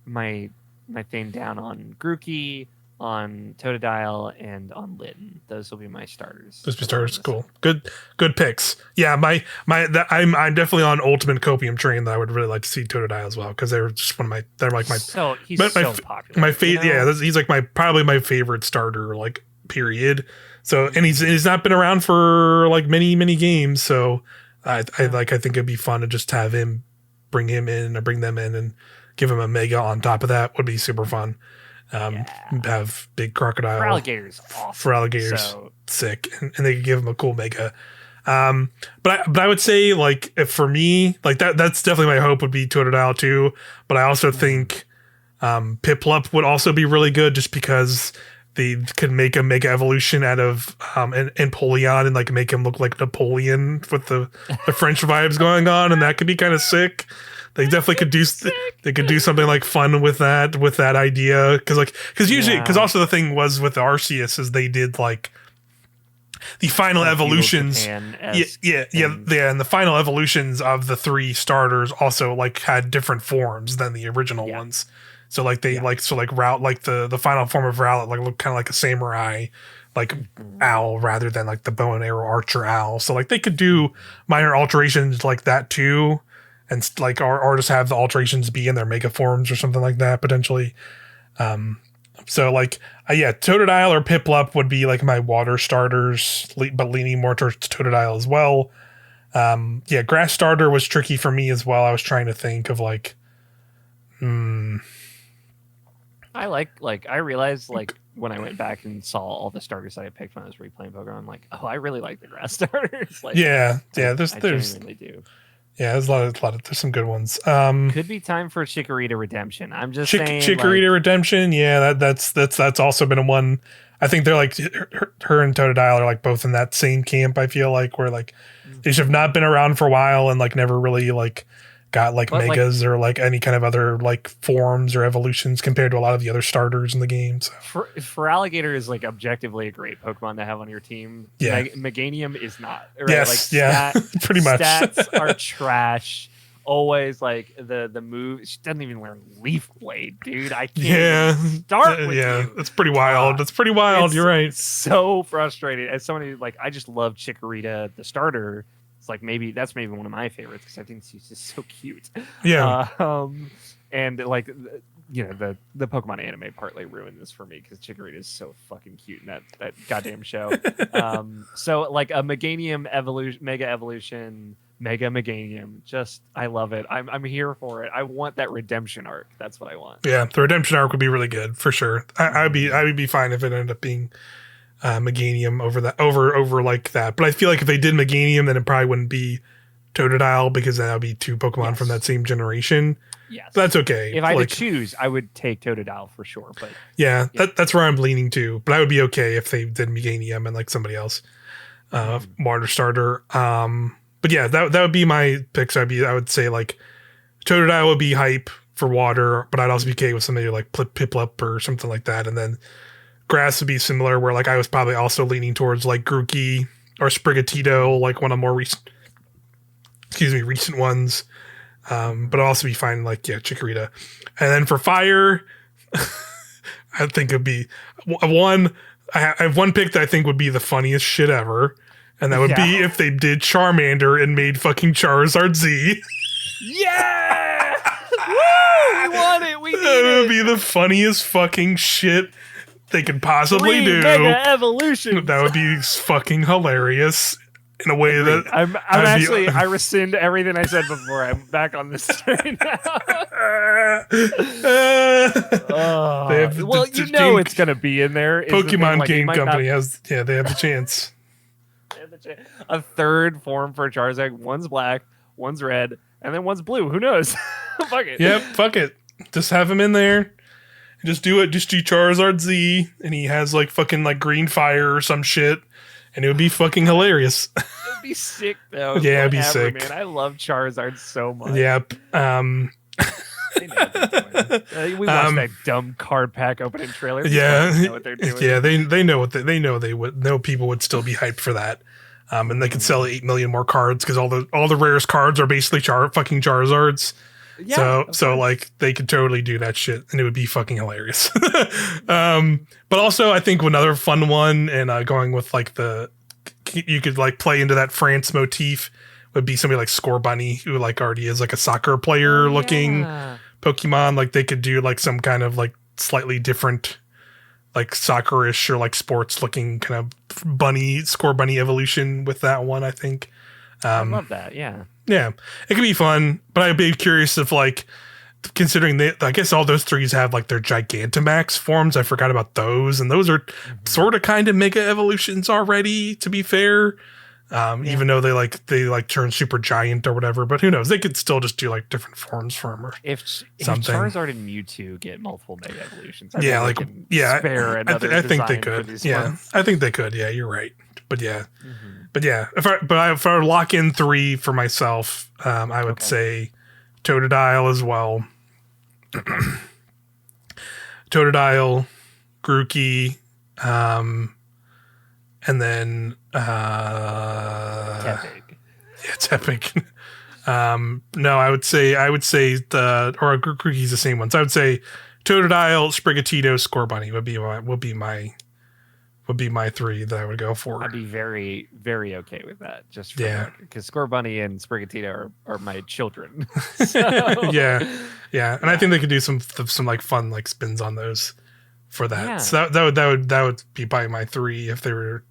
thing down on Grookey, on Totodile, and on Litten. Those will be my starters. Those be starters. Cool. Good picks. Yeah, I'm definitely on Ultimate Copium train. That I would really like to see Totodile as well, because they're just he's so popular. My favorite. You know? Yeah, he's like probably my favorite starter. Like period. So and he's not been around for like many games. So I think it'd be fun to just have him, bring them in, and give him a Mega on top of that would be super fun. Have big crocodile for alligators so. Sick, and they could give him a cool Mega. But I would say, like, if for me, like that's definitely my hope would be Totodile too. But I also think Piplup would also be really good, just because they could make a Mega Evolution out of Empoleon and like make him look like Napoleon with the French vibes going on, and that could be kind of sick. They definitely could do. They could do something like fun with that idea, because also the thing was with the Arceus is they did like the final evolutions. And the final evolutions of the 3 starters also like had different forms than the original ones. So like Rowlet, like the final form of Rowlet like looked kind of like a samurai like owl rather than like the bow and arrow archer owl. So like they could do minor alterations like that too. And like, or just have the alterations be in their Mega forms or something like that potentially. So like, Totodile or Piplup would be like my water starters, but leaning more towards Totodile as well. Grass starter was tricky for me as well. I was trying to think of like, I realized like when I went back and saw all the starters that I picked when I was replaying Pokemon, I'm like, oh, I really like the grass starters. Like, I genuinely do. Yeah, there's there's some good ones. Could be time for Chikorita Redemption. I'm just saying. Chikorita Redemption, yeah, that's also been a one. I think they're like her and Totodile are like both in that same camp. I feel like where like they should have not been around for a while and like never really like got like But like megas or like any kind of other like forms or evolutions compared to a lot of the other starters in the game. So. for alligator is like objectively a great Pokemon to have on your team. Yeah. Meganium is not. Right? Yes. Like pretty much. Stats are trash. Always like the move. She doesn't even learn Leaf Blade, dude. I can't even start with you. That's pretty wild. That's pretty wild. You're right. So frustrating. As somebody like, I just love Chikorita, the starter. It's like that's maybe one of my favorites because I think she's just so cute. Yeah. And like, the Pokemon anime partly ruined this for me because Chikorita is so fucking cute in that goddamn show. So like a Meganium evolution, Mega Evolution. Mega Meganium, just I love it. I'm here for it. I want that redemption arc. That's what I want. Yeah, the redemption arc would be really good for sure. I would be fine if it ended up being Meganium over like that. But I feel like if they did Meganium, then it probably wouldn't be Totodile because that would be two Pokemon from that same generation. Yes, but that's okay. If I had to choose, I would take Totodile for sure. But yeah. That's where I'm leaning to. But I would be okay if they did Meganium and like somebody else, water starter. But yeah, that would be my picks. I would say like Totodile would be hype for water, but I'd also be okay with somebody like Piplup or something like that. And then grass would be similar, where like I was probably also leaning towards like Grookey or Sprigatito, like one of more recent ones. But I'd also be fine like Chikorita. And then for fire, I think it'd be one. I have one pick that I think would be the funniest shit ever. And that would be if they did Charmander and made fucking Charizard Z. Yeah! Woo! We want it. We need it. That would be the funniest fucking shit they could possibly do. Mega evolution. That would be fucking hilarious in a way that I rescind everything I said before. I'm back on this train now. It's gonna be in there. Pokemon Game Company they have the chance. A third form for Charizard. One's black, one's red, and then one's blue. Who knows? Fuck it. Yep, fuck it. Just have him in there. Just do it. Just do Charizard Z, and he has like fucking like green fire or some shit, and it would be fucking hilarious. It'd be sick though. Yeah, it'd be sick. Man, I love Charizard so much. Yep. We watched that dumb card pack opening trailer. They know what they're doing. Yeah, they know what they know. People would still be hyped for that, and they could sell 8 million more cards because all the rarest cards are basically fucking Charizards. Yeah, so like they could totally do that shit, and it would be fucking hilarious. But also, I think another fun one, and going with like you could like play into that France motif, would be somebody like Scorbunny, who like already is like a soccer player looking Pokemon. Like they could do like some kind of like slightly different, like soccer-ish or like sports looking kind of Scorbunny evolution with that one, I think. I love that. Yeah, it could be fun, but I'd be curious if like, considering I guess all those threes have like their Gigantamax forms. I forgot about those, and those are sort of kind of mega evolutions already, to be fair. Even though they turn super giant or whatever, but who knows? They could still just do like different forms for them or if Charizard and Mewtwo get multiple mega evolutions. Spare another I think they could. I think they could. Yeah, you're right. But if I lock in 3 for myself, I would say Totodile as well. Totodile, Grookey, and then Tepig. Yeah, Tepig. No, I would say Grookey's the same one. So I would say Totodile, Sprigatito, Scorbunny would be my 3 that I would go for. I'd be very, very okay with that. Just because Scorbunny and Sprigatito are my children. Yeah. And I think they could do some like fun like spins on those for that. Yeah. So that would be probably my 3 if they were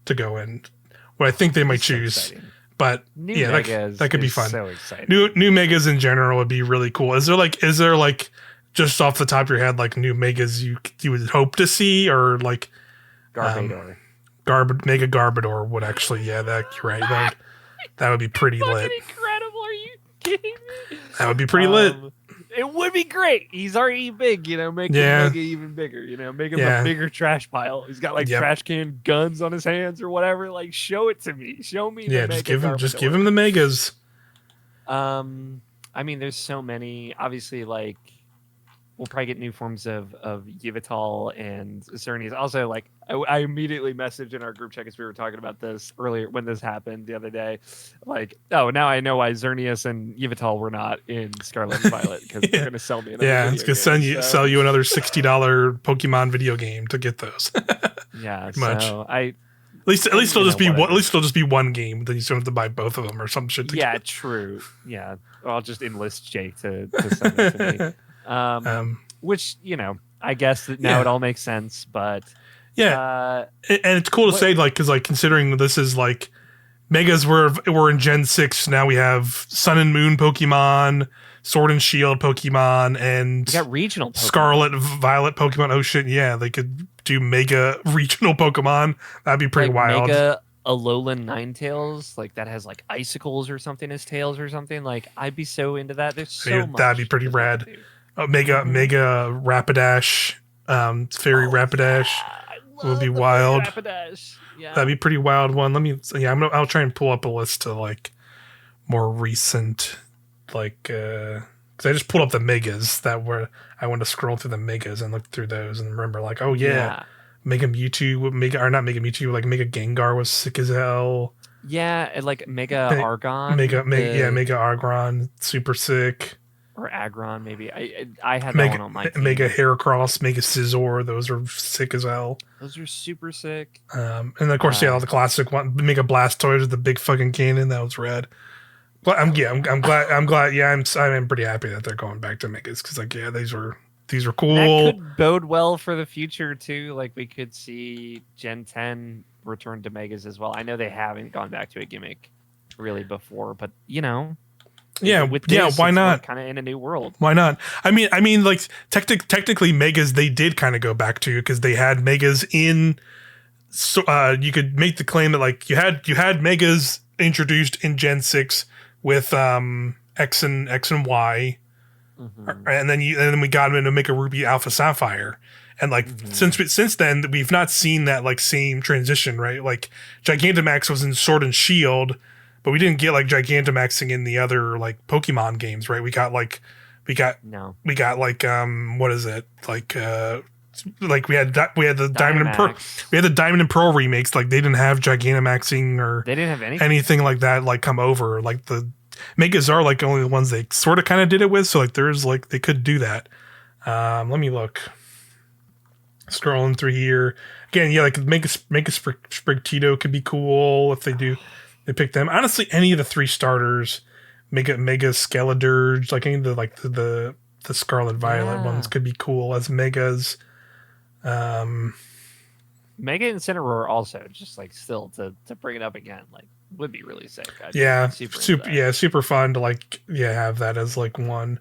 to go in. What I think they might choose. Exciting. But that could be fun. So exciting. New megas in general would be really cool. Is there like just off the top of your head like new megas you would hope to see, or like Garbodor. Mega Garbodor would actually, you're right. That would be pretty lit. Incredible. Are you kidding me? That would be pretty lit. It would be great. He's already big, make Mega even bigger, make him a bigger trash pile. He's got like trash can guns on his hands or whatever. Like, show it to me. Show me. Yeah, just give him the megas. I mean, there's so many. Obviously, like we'll probably get new forms of Yveltal and Xerneas. Also, like I immediately messaged in our group chat as we were talking about this earlier when this happened the other day. Like, oh, now I know why Xerneas and Yveltal were not in Scarlet and Violet because they're going to sell me another Yeah, video it's gonna sell you another $60 Pokemon video game to get those. Yeah, pretty much. so At least it'll just be one, at least it'll just be one game. Then you don't have to buy both of them or some shit. Yeah, true. Yeah, I'll just enlist Jake to send it to me. Which I guess that now it all makes sense. But and it's cool to say, like, because like considering this is like Megas we're in Gen 6 now, we have Sun and Moon Pokemon, Sword and Shield Pokemon, and we got regional Pokemon. Scarlet Violet Pokemon. Oh shit, yeah, they could do Mega regional Pokemon. That'd be pretty wild. Mega Alolan Ninetales, like that has like icicles or something as tails or something. Like I'd be so into that. There's so much. That'd be pretty rad. Mega Rapidash, Fairy Rapidash would be wild. Rapidash. Yeah. That'd be pretty wild one. I'll try and pull up a list of like more recent, like, because I just pulled up the Megas that were, I wanted to scroll through the Megas and look through those and remember like, oh yeah. Mega Mewtwo, not Mega Mewtwo, like Mega Gengar was sick as hell. Yeah, and like Mega Argon. Mega Argon, super sick. Or Aggron, maybe. I had that one on my team. Mega Heracross, Mega Scizor, those are sick as hell. Those are super sick. And of course, all the classic one, Mega Blastoise with the big fucking cannon, that was rad. But I'm glad. Yeah, I'm pretty happy that they're going back to Megas because like these were cool. That could bode well for the future too. Like we could see Gen 10 return to Megas as well. I know they haven't gone back to a gimmick really before, but why not? Kind of in a new world. Why not? I mean, like technically, Megas they did kind of go back to because they had Megas in. So you could make the claim that like you had Megas introduced in Gen 6 with X and Y, and then we got them into Mega Ruby Alpha Sapphire. And like since then we've not seen that like same transition, right? Like Gigantamax was in Sword and Shield, but we didn't get like Gigantamaxing in the other like Pokemon games, right? We got like what is it? Like we had the Diamond and Pearl. We had the Diamond and Pearl remakes. Like they didn't have Gigantamaxing or they didn't have anything like that. Like come over. Like the Megas are like only the ones they sort of kind of did it with. So like there's like they could do that. Let me look. Scrolling through here again. Yeah, like make a Sprigtito could be cool if they pick them. Honestly, any of the 3 starters, Mega Skeledurge, like any of the Scarlet Violet ones could be cool as Megas. Mega Incineroar also, just like still to bring it up again, like would be really sick. Super fun to like have that as like one.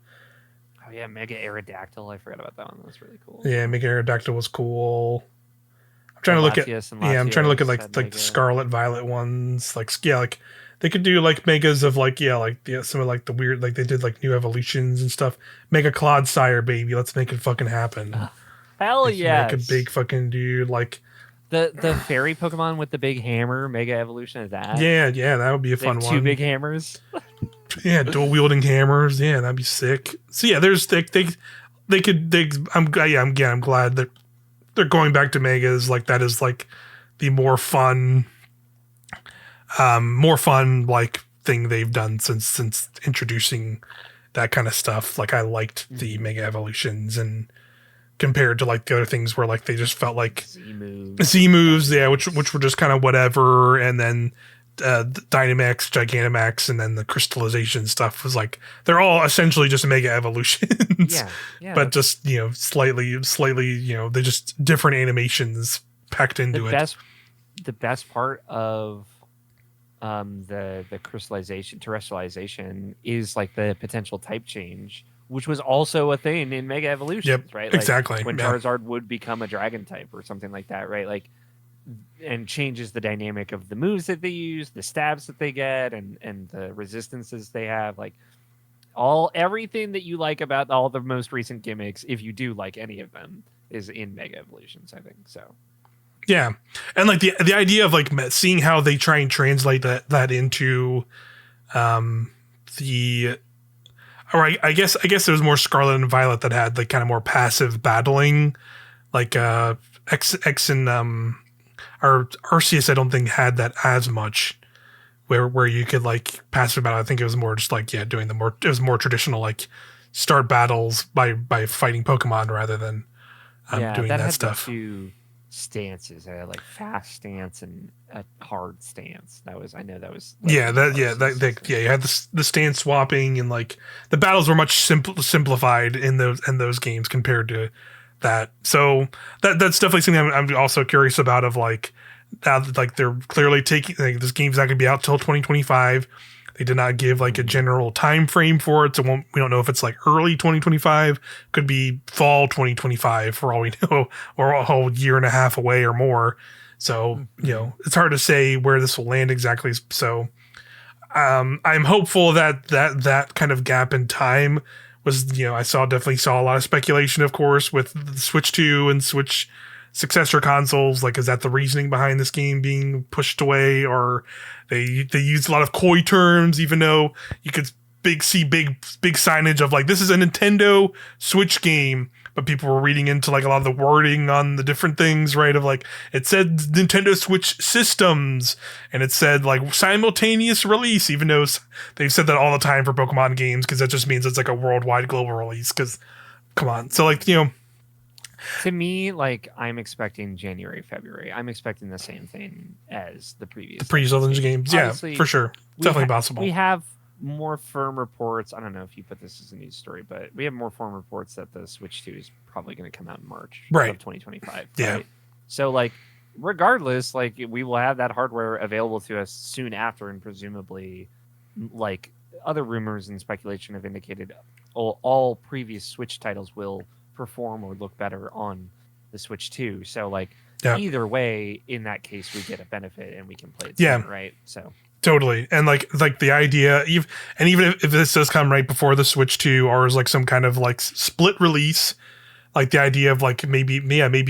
Oh yeah, Mega Aerodactyl. I forgot about that one. That was really cool. Yeah, Mega Aerodactyl was cool. I'm trying to look at like the Scarlet Violet ones. Like they could do like Megas of some of like the weird, like they did like new evolutions and stuff. Mega Clodsire, baby, let's make it fucking happen. Hell yeah! Like a big fucking dude, like the fairy Pokemon with the big hammer. Mega evolution of that. Yeah, that would be a fun one. 2 big hammers. Yeah, dual wielding hammers. Yeah, that'd be sick. So yeah, there's I'm glad that they're going back to Megas. Like that is like the more fun like thing they've done since introducing that kind of stuff. Like I liked the Mega Evolutions and compared to like the other things where like they just felt like Z moves, yeah, which were just kind of whatever, and then Dynamax, Gigantamax, and then the crystallization stuff was like they're all essentially just Mega Evolutions. Yeah. But just slightly they're just different animations packed into it. The best part of the crystallization, terrestrialization is like the potential type change, which was also a thing in Mega Evolutions, right? Like exactly. When Charizard would become a dragon type or something like that, right? Like, and changes the dynamic of the moves that they use, the stabs that they get, and the resistances they have. Like everything that you like about all the most recent gimmicks, if you do like any of them, is in Mega Evolutions, I think. So yeah, and like the idea of like seeing how they try and translate that into I or I guess it was more Scarlet and Violet that had like kind of more passive battling, like X and or Arceus. I don't think had that as much, where you could like passive battle. I think it was more just like doing it was more traditional like start battles by fighting Pokemon rather than doing that that had stuff. The two stances, like fast stance and a hard stance. That was like, you had the stance swapping, and like the battles were much simplified in those games compared to that. So that's definitely something I'm also curious about. Of like now that like they're clearly taking like, this game's not going to be out till 2025. They did not give like a general time frame for it, so we don't know if it's like early 2025, could be fall 2025 for all we know, or a whole year and a half away or more. So it's hard to say where this will land exactly. So I'm hopeful that kind of gap in time was I definitely saw a lot of speculation, of course, with the Switch 2 and Switch successor consoles. Like, is that the reasoning behind this game being pushed away, or they used a lot of coy terms, even though you could see big signage of like, this is a Nintendo Switch game, but people were reading into like a lot of the wording on the different things, right? Of like, it said Nintendo Switch systems, and it said like simultaneous release, even though they've said that all the time for Pokemon games, because that just means it's like a worldwide global release. Because come on, so like to me, like, I'm expecting January, February. I'm expecting the same thing as the previous games. Obviously, yeah, for sure. Definitely possible. We have more firm reports. I don't know if you put this as a news story, but we have more firm reports that the Switch 2 is probably going to come out in March of 2025. Yeah. Right? So, like, regardless, like, we will have that hardware available to us soon after, and presumably, like, other rumors and speculation have indicated all previous Switch titles will perform or look better on the Switch 2. So like either way, in that case, we get a benefit and we can play it soon, right? So totally. And like the idea, even if this does come right before the Switch 2 or is like some kind of like split release, like the idea of like maybe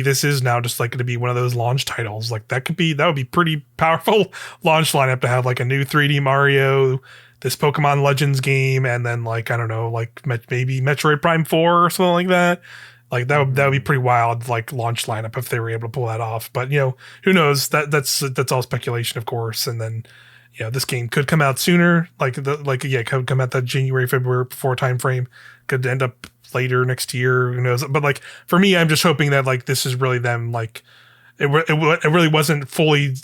this is now just like going to be one of those launch titles. Like that would be pretty powerful launch lineup to have like a new 3D Mario, this Pokemon Legends game, and then like, I don't know, like maybe Metroid Prime 4 or something like that. Like that would be pretty wild, like launch lineup if they were able to pull that off. But who knows? That's all speculation, of course. And then this game could come out sooner. Could come out that January, February before time frame. Could end up later next year. Who knows? But like for me, I'm just hoping that like this is really them like. It really wasn't fully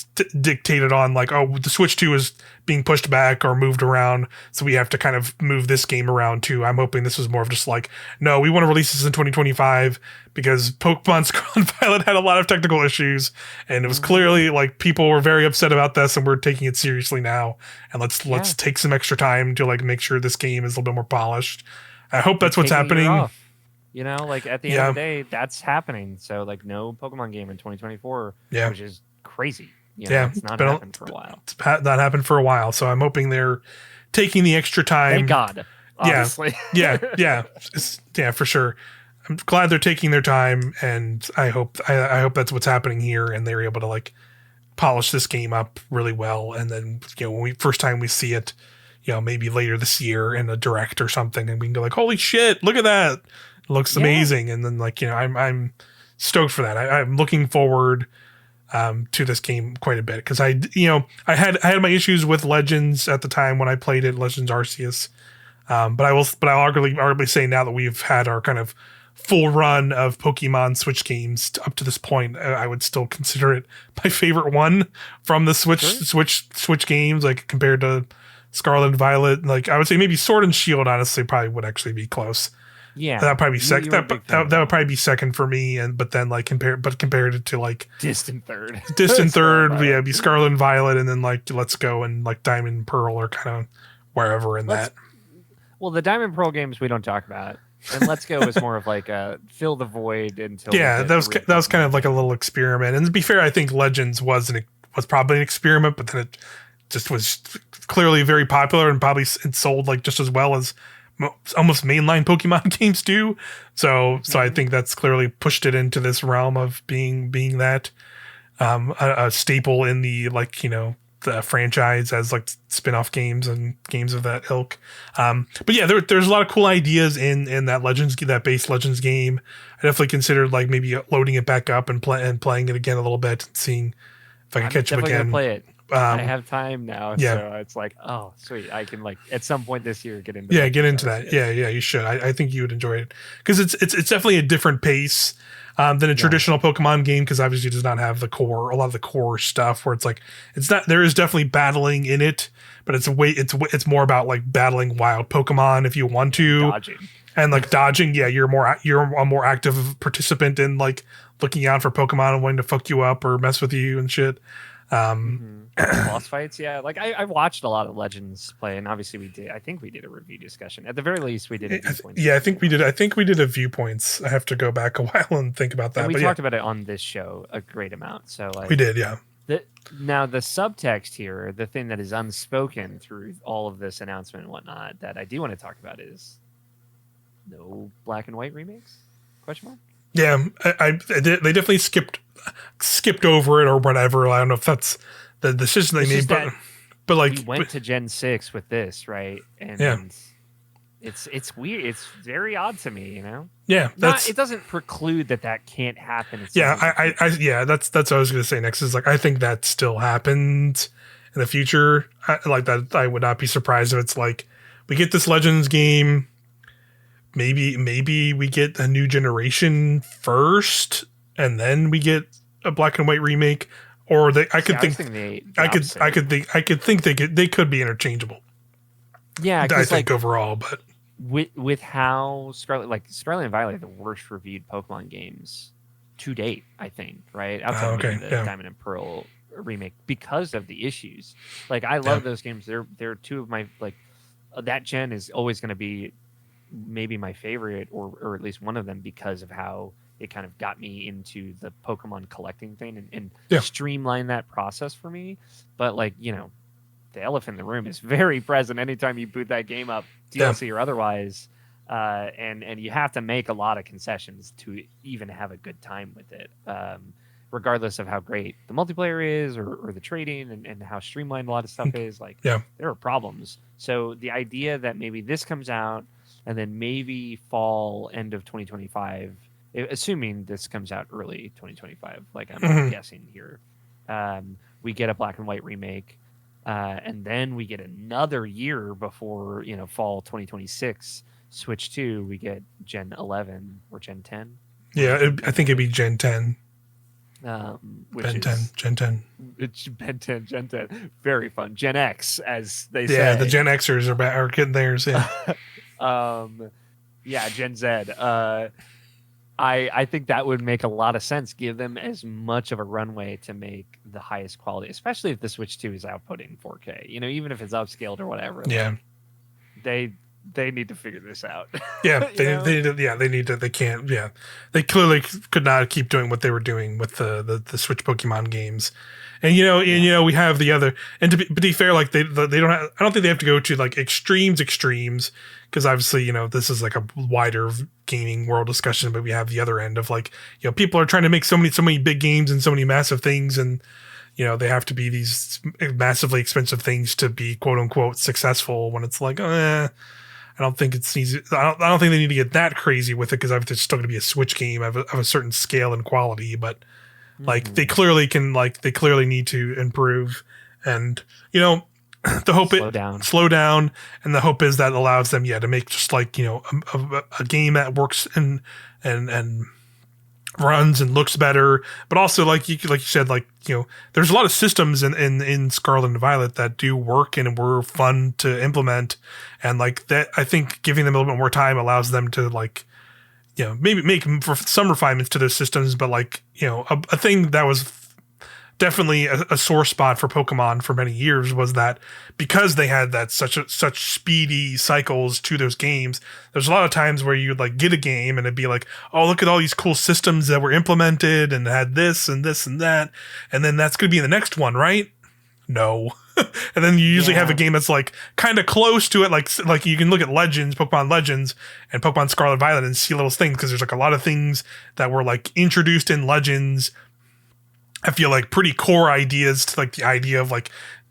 dictated on like, oh, the Switch 2 is being pushed back or moved around, so we have to kind of move this game around too. I'm hoping this was more of just like, no, we want to release this in 2025 because Pokemon Scarlet and Violet had a lot of technical issues, and it was clearly like people were very upset about this, and we're taking it seriously now, and let's take some extra time to like make sure this game is a little bit more polished. I hope that's what's happening. Like at the end of the day, that's happening. So like no Pokemon game in 2024, which is crazy. It's not happened for a while. It's not happened for a while. So I'm hoping they're taking the extra time. Thank God. Honestly. Yeah, for sure. I'm glad they're taking their time, and I hope that's what's happening here, and they're able to like polish this game up really well. And then when first time we see it, maybe later this year in a direct or something, and we can go like, holy shit, look at that. Looks amazing. And then like I'm stoked for that. I'm looking forward to this game quite a bit, because I had my issues with Legends at the time when I played it, Legends Arceus, but I'll arguably say now that we've had our kind of full run of Pokemon Switch games up to this point, I would still consider it my favorite one from the Switch games, like compared to Scarlet and Violet. Like I would say maybe Sword and Shield honestly probably would actually be close. Yeah, that'd probably be second. That would probably be second for me. But then like compared it to like distant third, be Scarlet and Violet, and then like Let's Go and like Diamond and Pearl are kind of wherever in that. Well, the Diamond and Pearl games we don't talk about, and Let's Go is more of like a fill the void until. Yeah, that was kind of like a little experiment. And to be fair, I think Legends was probably an experiment, but then it just was clearly very popular and probably sold like just as well as almost mainline Pokemon games do. So I think that's clearly pushed it into this realm of being that a staple in the like the franchise as like spin-off games and games of that ilk. But yeah, there's a lot of cool ideas in that base Legends game. I definitely considered like maybe loading it back up and playing it again a little bit and seeing if I can catch up again. Gonna play it. I have time now, so it's like, oh, sweet. I can like at some point this year get into that. Yeah, you should. I think you would enjoy it because it's definitely a different pace than a traditional Pokemon game, because obviously it does not have a lot of the core stuff where it's like there is definitely battling in it, but it's more about like battling wild Pokemon if you want to. Dodging. And like dodging, you're a more active participant in like looking out for Pokemon and wanting to fuck you up or mess with you and shit. Boss fights, like I watched a lot of Legends play, and obviously I think we did a review discussion. At the very least, we did a viewpoints. I think we did a viewpoints. I have to go back a while and think about that. And we talked about it on this show a great amount. So like, we did, Now the subtext here, the thing that is unspoken through all of this announcement and whatnot, that I do want to talk about is no black and white remakes? Question mark? Yeah, they definitely skipped over it or whatever. I don't know if that's the decision they made, but like we went to Gen 6 with this, right? And it's weird. It's very odd to me, you know. Yeah, it doesn't preclude that can't happen. That's what I was going to say next. Is like I think that still happens in the future. I would not be surprised if it's like we get this Legends game. Maybe we get a new generation first, and then we get a black and white remake, or they could think they could be interchangeable. Yeah, I think overall, but with how Scarlet and Violet are the worst reviewed Pokemon games to date, I think, right? Outside of the Diamond and Pearl remake, because of the issues. Like I love those games. They're two of my that gen is always going to be maybe my favorite, or at least one of them, because of how it kind of got me into the Pokemon collecting thing and streamlined that process for me. But the elephant in the room is very present anytime you boot that game up, DLC or otherwise, and you have to make a lot of concessions to even have a good time with it, regardless of how great the multiplayer is or the trading and how streamlined a lot of stuff is. There are problems. So the idea that maybe this comes out and then maybe fall end of 2025, assuming this comes out early 2025, like I'm guessing here, we get a black and white remake, and then we get another year before fall 2026 Switch 2, we get Gen 11 or Gen 10. Yeah, I think it'd be Gen 10. Gen 10. It's Ben 10, Gen 10. Very fun. Gen X, as they say. Yeah, the Gen Xers are getting theirs. Yeah. Gen Z. I think that would make a lot of sense. Give them as much of a runway to make the highest quality, especially if the Switch 2 is outputting 4K. Even if it's upscaled or whatever. Yeah. They need to figure this out. Yeah, they need to. They can't. Yeah, they clearly could not keep doing what they were doing with the Switch Pokemon games. And we have the other. And to be fair, like they don't have, I don't think they have to go to like extremes, because obviously this is like a wider gaming world discussion. But we have the other end of like people are trying to make so many big games and so many massive things, and they have to be these massively expensive things to be quote unquote successful. When it's like, I don't think it's easy. I don't think they need to get that crazy with it, because it's still going to be a Switch game of a certain scale and quality. But they clearly need to improve, and the hope slow down, and the hope is that allows them to make just like a game that works and runs and looks better, but also like you said, there's a lot of systems in Scarlet and Violet that do work and were fun to implement, and like that, I think giving them a little bit more time allows them to maybe make for some refinements to those systems. But a thing that was definitely a sore spot for Pokemon for many years was that because they had that such speedy cycles to those games, there's a lot of times where you'd get a game and it'd be like, oh, look at all these cool systems that were implemented and had this and this and that, and then that's going to be in the next one, right? No. And then you usually have a game that's kind of close to it, like you can look at Pokemon Legends and Pokemon Scarlet and Violet and see little things, because there's a lot of things that were introduced in Legends. I feel like pretty core ideas to the idea of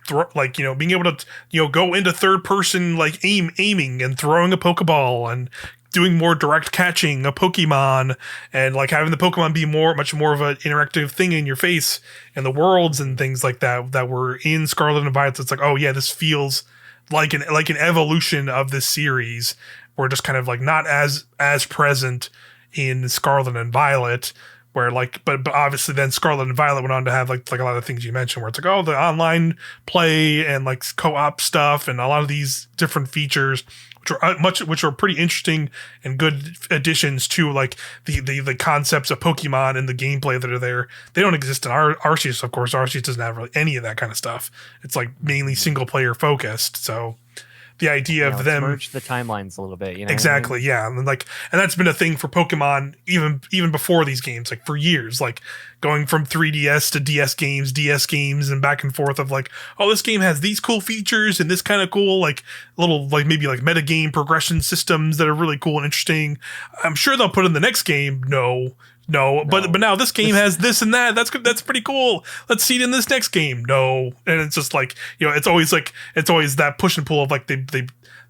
being able to go into third person, like aiming and throwing a Pokeball and doing more direct catching a Pokemon, and like having the Pokemon be much more of an interactive thing in your face, and the worlds and things like that were in Scarlet and Violet. It's like, oh yeah, this feels like an evolution of this series. We're just kind of like not as present in Scarlet and Violet, where like, but obviously then Scarlet and Violet went on to have like a lot of things you mentioned, where it's like, oh, the online play and like co-op stuff and a lot of these different features, which are pretty interesting and good additions to like the concepts of Pokemon and the gameplay that are there. They don't exist in Arceus, of course. Arceus doesn't have really any of that kind of stuff. It's like mainly single player focused. So the idea of them merge the timelines a little bit, exactly, yeah, and that's been a thing for Pokemon even before these games, like for years, like going from 3DS to DS games, and back and forth of like, oh, this game has these cool features and this kind of cool like little like maybe like meta game progression systems that are really cool and interesting. I'm sure they'll put in the next game. No, but now this game has this and that. That's good. That's pretty cool. Let's see it in this next game. No, and it's just like it's always that push and pull of like they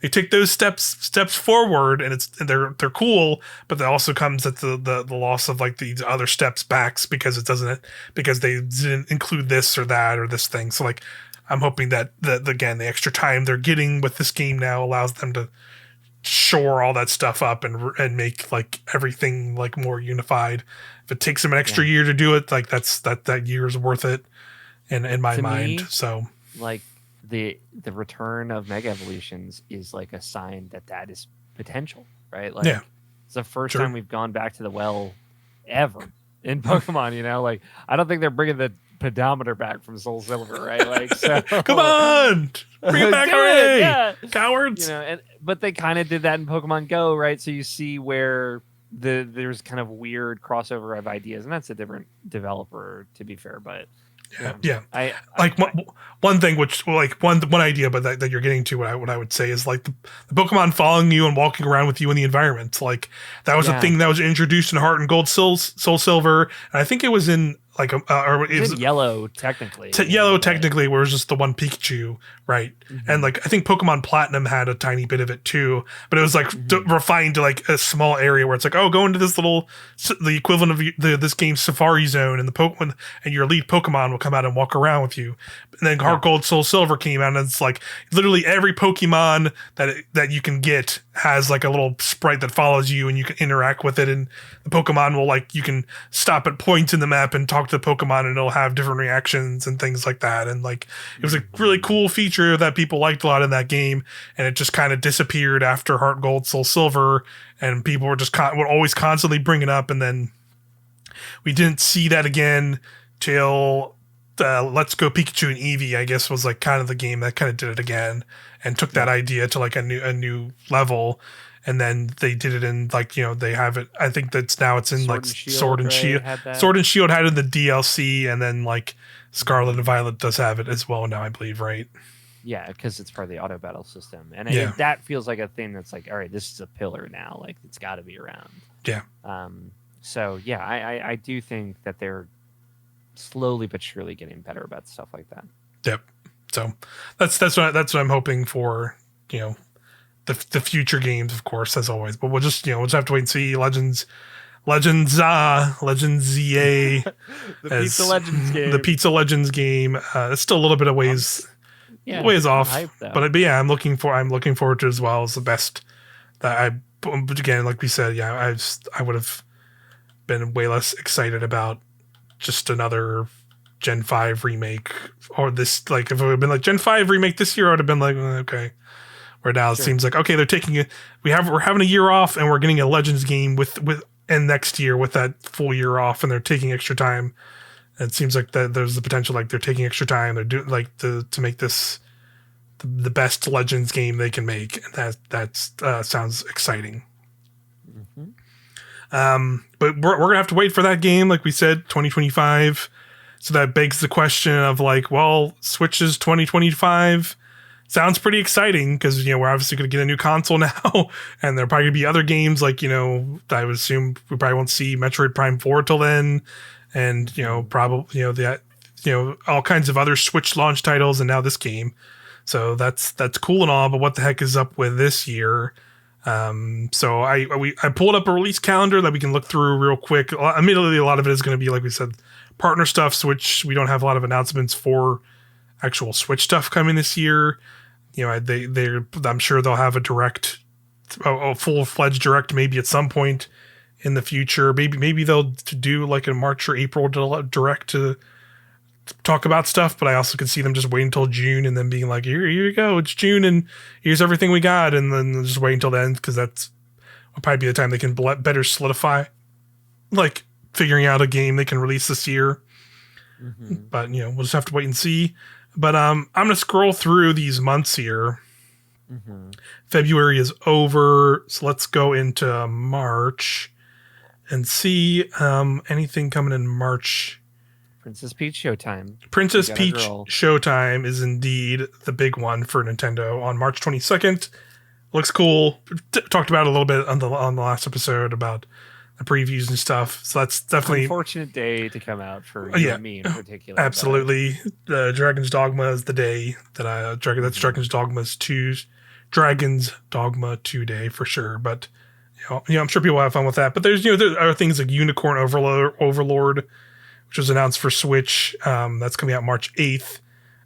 take those steps forward, and they're cool, but that also comes at the loss of like these other steps backs because they didn't include this or that or this thing. So like I'm hoping that again the extra time they're getting with this game now allows them to shore all that stuff up and make like everything like more unified. If it takes them an extra year to do it, like that year is worth it in my mind. So like the return of Mega Evolutions is like a sign that is potential, right? Like it's the first time we've gone back to the well ever in Pokemon. Like I don't think they're bringing the pedometer back from Soul Silver, right? Like, so come on, bring it back already, cowards. But they kind of did that in Pokemon Go, right? So you see where there's kind of weird crossover of ideas, and that's a different developer, to be fair. But yeah. One thing, which like one idea, but that you're getting to, what I would say is like the Pokemon following you and walking around with you in the environment. Like that was a thing that was introduced in Heart and Gold, Soul Silver, and I think it was in like or it was Yellow technically. Technically, where it was just the one Pikachu, right? Mm-hmm. And like I think Pokemon Platinum had a tiny bit of it too, but it was like refined to like a small area where it's like, oh, go into this the equivalent of this game's Safari Zone, and the Pokemon and your elite Pokemon will come out and walk around with you. And then Heart Gold, Soul Silver came out, and it's like literally every Pokemon that you can get has like a little sprite that follows you, and you can interact with it, and the Pokemon will like you can stop at points in the map and talk to the Pokemon, and it'll have different reactions and things like that. And like it was a really cool feature that people liked a lot in that game, and it just kind of disappeared after Heart Gold, Soul Silver, and people were just would always constantly bring it up, and then we didn't see that again till Let's Go Pikachu and Eevee, I guess, was like kind of the game that kind of did it again and took that idea to like a new level. And then they did it in like, they have it. I think it's in like Sword and Shield. Sword and Shield had it in the DLC, and then like Scarlet and Violet does have it as well now, I believe, right? Yeah, because it's part of the auto battle system, and that feels like a thing that's like, all right, this is a pillar now. Like it's got to be around. Yeah. So yeah, I do think that they're slowly but surely getting better about stuff like that. Yep. So that's what I'm hoping for. The future games, of course, as always. But we'll just have to wait and see. Legends ZA, Pizza Legends game. The Pizza Legends game. It's still a little bit of ways off. Hype, but I'm looking forward to it as well. As the best that again, like we said, I would have been way less excited about just another Gen 5 remake, or this, like if it would have been like Gen 5 remake this year, I would have been like, okay. Where now it seems like, okay, they're taking it. We're having a year off, and we're getting a Legends game with and next year with that full year off, and they're taking extra time. And it seems like that there's the potential, like they're taking extra time. They're doing like to make this the best Legends game they can make, and that sounds exciting. Mm-hmm. But we're gonna have to wait for that game, like we said, 2025. So that begs the question of like, well, Switch's 2025. Sounds pretty exciting because, we're obviously going to get a new console now, and there'll probably be other games like, I would assume we probably won't see Metroid Prime 4 till then, and, probably, the all kinds of other Switch launch titles, and now this game. So that's cool and all, but what the heck is up with this year? So I pulled up a release calendar that we can look through real quick. Immediately, a lot of it is going to be, like we said, partner stuff. Switch, we don't have a lot of announcements for actual Switch stuff coming this year. I'm sure they'll have a full-fledged direct maybe at some point in the future. Maybe they'll do like a March or April direct to talk about stuff, but I also could see them just waiting until June and then being like, here you go, it's June and here's everything we got, and then just wait until then, because that's will probably be the time they can better solidify like figuring out a game they can release this year. But we'll just have to wait and see. But I'm gonna scroll through these months here. February is over, so let's go into March and see anything coming in March. Princess Peach Showtime. Princess Peach Showtime is indeed the big one for Nintendo on March 22nd. Looks cool. Talked about it a little bit on the last episode about the previews and stuff. So that's definitely unfortunate day to come out for you and me in particular. Absolutely. Dragon's Dogma is the day that that's Dragon's Dogma's 2 Dragon's Dogma 2 day for sure. But I'm sure people will have fun with that. But there's there are things like Unicorn Overlord, which was announced for Switch. That's coming out March 8th.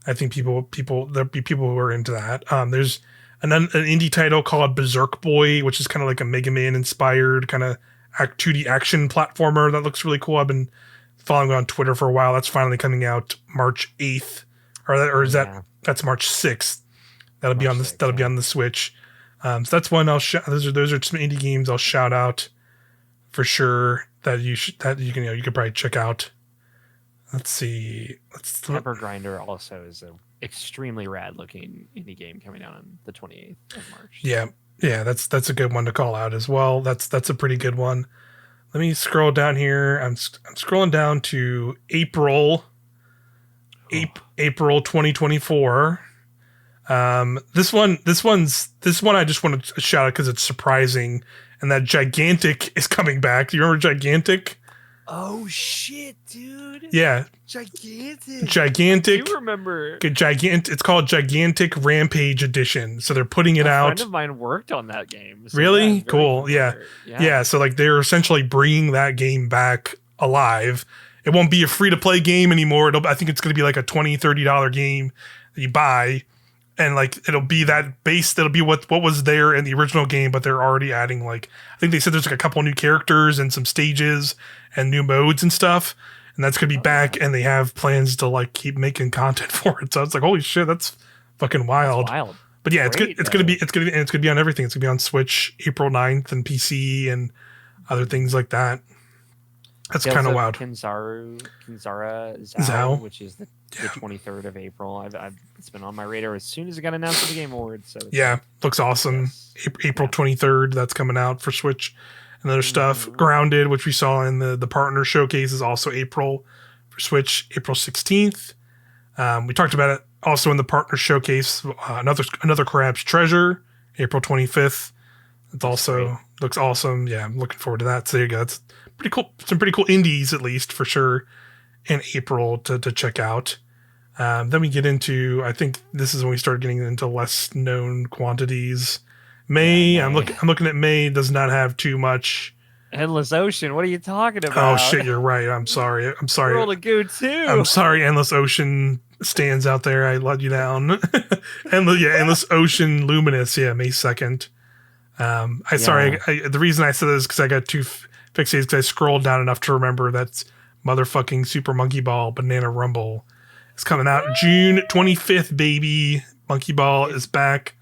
I think there'll be people who are into that. There's an indie title called Berserk Boy, which is kind of like a Mega Man inspired kind of 2D action platformer that looks really cool. I've been following on Twitter for a while. That's finally coming out March 8th, that's March 6th. That'll be on the Switch. So that's one I'll those are some indie games I'll shout out for sure that you could probably check out. Let's see. Pepper Grinder also is an extremely rad looking indie game coming out on the 28th of March. Yeah, that's a good one to call out as well. That's a pretty good one. Let me scroll down here. I'm scrolling down to April 2024. This one I just want to shout out because it's surprising, and that Gigantic is coming back. Do you remember Gigantic? Oh shit, dude! Yeah, Gigantic. You remember? It's called Gigantic Rampage Edition. So they're putting it out. A friend of mine worked on that game. So really cool. Yeah. So like they're essentially bringing that game back alive. It won't be a free to play game anymore. I think it's going to be like a $20-$30 game that you buy. And like it'll be that base. That'll be what was there in the original game, but they're already adding I think they said there's like a couple new characters and some stages and new modes and stuff. And that's gonna be back, and they have plans to keep making content for it. So it's like, holy shit, that's fucking wild. That's wild. But yeah, it's gonna be on everything. It's gonna be on Switch April 9th and PC and other things like that. That's kind of wild. Kinzara Zao, which is the 23rd of April. It's been on my radar as soon as it got announced at the Game Awards. So looks awesome. Yes. April 23rd, that's coming out for Switch and other stuff. Grounded, which we saw in the partner showcase, is also April for Switch. April 16th. We talked about it also in the partner showcase. Another Crab's Treasure, April 25th. It also looks awesome. Yeah, I'm looking forward to that. So there you go. It's pretty cool. Some pretty cool indies, at least for sure, in April to check out. Then we get into, I think this is when we start getting into less known quantities. May. I'm looking at May. Does not have too much. Endless Ocean. What are you talking about? Oh shit, you're right. I'm sorry. World of Goo 2. I'm sorry, Endless Ocean stands out there. I let you down. Endless Ocean Luminous. Yeah, May 2nd. Sorry. The reason I said this is because I got too fixated because I scrolled down enough to remember that's motherfucking Super Monkey Ball Banana Rumble. It's coming out June 25th, baby. Monkey Ball is back.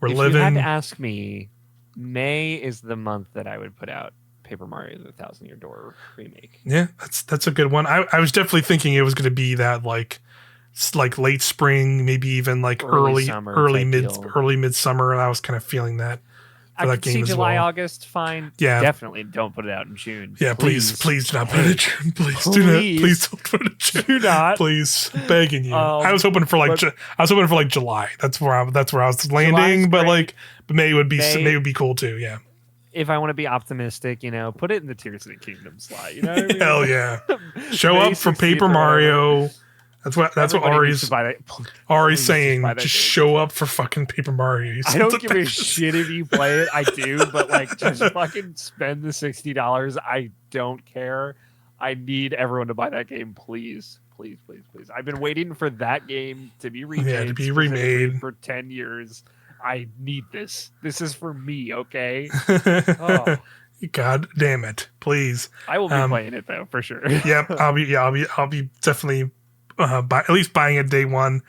If you had to ask me, May is the month that I would put out Paper Mario: The Thousand Year Door remake. Yeah, that's a good one. I was definitely thinking it was going to be that like late spring, maybe even early midsummer. I was kind of feeling that. I could see July, August, fine. Yeah, definitely don't put it out in June. Yeah, please do not put it in June. Please don't put it in June. Do not, please, begging you. I was hoping for July. That's where I was landing, but May would be cool too. Yeah. If I want to be optimistic, put it in the Tears of the Kingdom slot. You know what I mean? Hell yeah! Show up for Paper Mario. That's what Everybody needs to Ari's buy that. Ari's Please saying. buy that Just game. show up for fucking Paper Mario. I don't give a shit if you play it. I do, but like, just fucking spend the $60. I don't care. I need everyone to buy that game, please, please, please, please. I've been waiting for that game to be remade. Yeah, to be remade for 10 years. I need this. This is for me, okay? Oh. God damn it! Please. I will be playing it though, for sure. Yep, I'll be definitely at least buying it day one.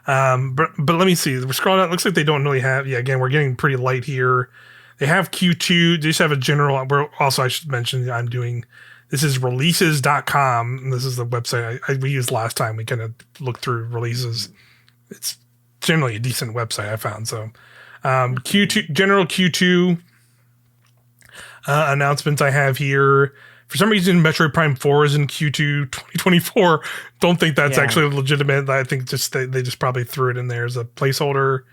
But let me see. We're scrolling out. It looks like they don't really have. Yeah, again, we're getting pretty light here. They have Q2. They just have a general. Also, I should mention I'm doing. This is releases.com. This is the website we used last time. We kind of looked through releases. It's generally a decent website I found. So Q2 general Q2 announcements I have here. For some reason, Metroid Prime 4 is in Q2 2024. Don't think that's actually legitimate. I think just they just probably threw it in there as a placeholder.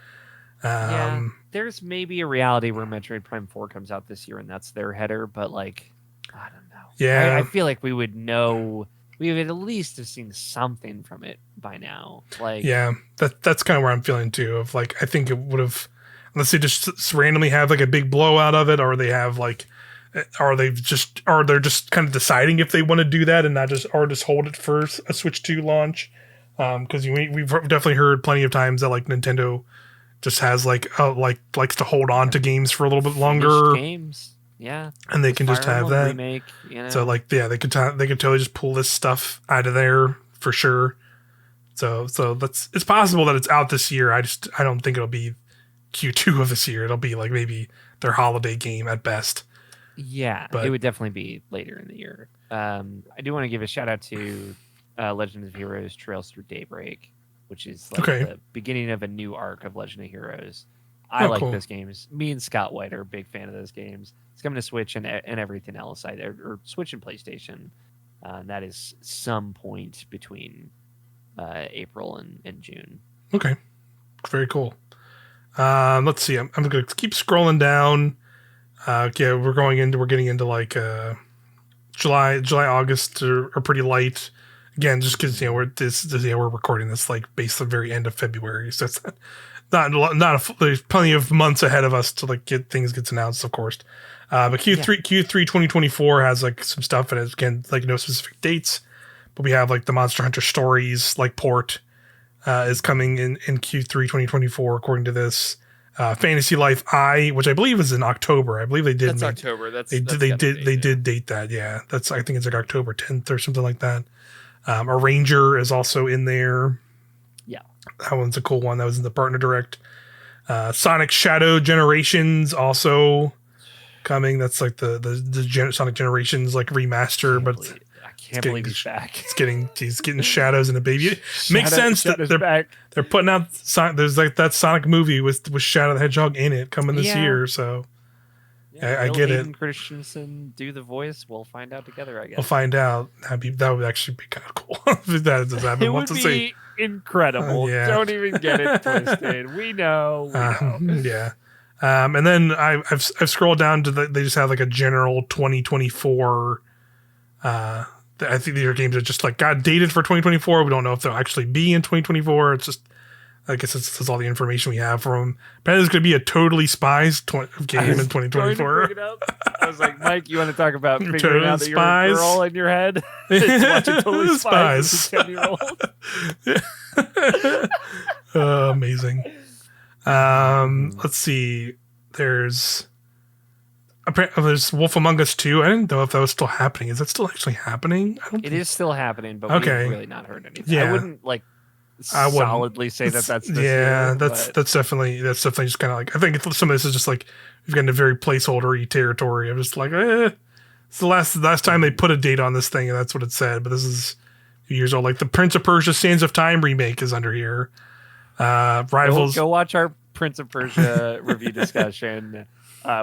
There's maybe a reality where Metroid Prime 4 comes out this year and that's their header, but like, I don't know. Yeah. I feel like we would know. We would at least have seen something from it by now. Like, yeah, that's kind of where I'm feeling too. Of like, I think it would have, unless they just randomly have like a big blowout of it, or they have like, they're just kind of deciding if they want to do that and not just hold it for a Switch 2 launch. Because we've definitely heard plenty of times that like Nintendo just has likes to hold on to games for a little bit longer. Games. Yeah, and they can just have that remake. You know? So like, yeah, they could totally just pull this stuff out of there for sure. So it's possible that it's out this year. I don't think it'll be Q2 of this year. It'll be like maybe their holiday game at best. Yeah, but it would definitely be later in the year. I do want to give a shout out to Legend of Heroes Trails Through Daybreak, which is like the beginning of a new arc of Legend of Heroes. I like those games. Me and Scott White are a big fan of those games. It's coming to Switch and everything else, or Switch and PlayStation. That is some point between April and June. Okay, very cool. Let's see. I'm going to keep scrolling down. We're getting into like July, August are pretty light. Again, just because we're recording this like based on the very end of February, so it's there's plenty of months ahead of us to like get announced, of course. But Q3 2024 has like some stuff, and it's again like no specific dates, but we have like the Monster Hunter Stories like port is coming in Q3 2024 according to this. Fantasy Life I, which I believe is in October. I believe they did. That's October. They did date that. Yeah, I think it's like October 10th or something like that. Arranger is also in there. Yeah, that one's a cool one. That was in the partner direct. Sonic Shadow Generations also coming. That's like the Sonic Generations like remaster, but I can't believe he's back. He's getting shadows in a baby. Makes sense that they're putting out there's like that Sonic movie with Shadow the Hedgehog in it coming this year. So I get it. Christensen do the voice. We'll find out together. I guess we'll find out. That would actually be kind of cool. If that does happen. It would be incredible. Don't even get it twisted. We know. Yeah. And then I've scrolled down to they just have like a general 2024. I think these are games that just like got dated for 2024. We don't know if they'll actually be in 2024. It's just, I guess that's all the information we have from them. Apparently, there's going to be a Totally Spies game in 2024. I was like, Mike, you want to talk about figuring out that you're a girl in your head? Watching Totally Spies as a 10-year-old. Amazing. Let's see. There's Wolf Among Us 2. I didn't know if that was still happening. Is that still actually happening? It is still happening, but we've really not heard anything. Yeah. I wouldn't solidly say that's this year, that's definitely just kind of like, I think some of this is just like we've gotten into very placeholder-y territory. I'm just like, it's the last time they put a date on this thing, and that's what it said. But this is a few years old. Like the Prince of Persia: Sands of Time remake is under here. Rivals. Go watch our Prince of Persia review discussion.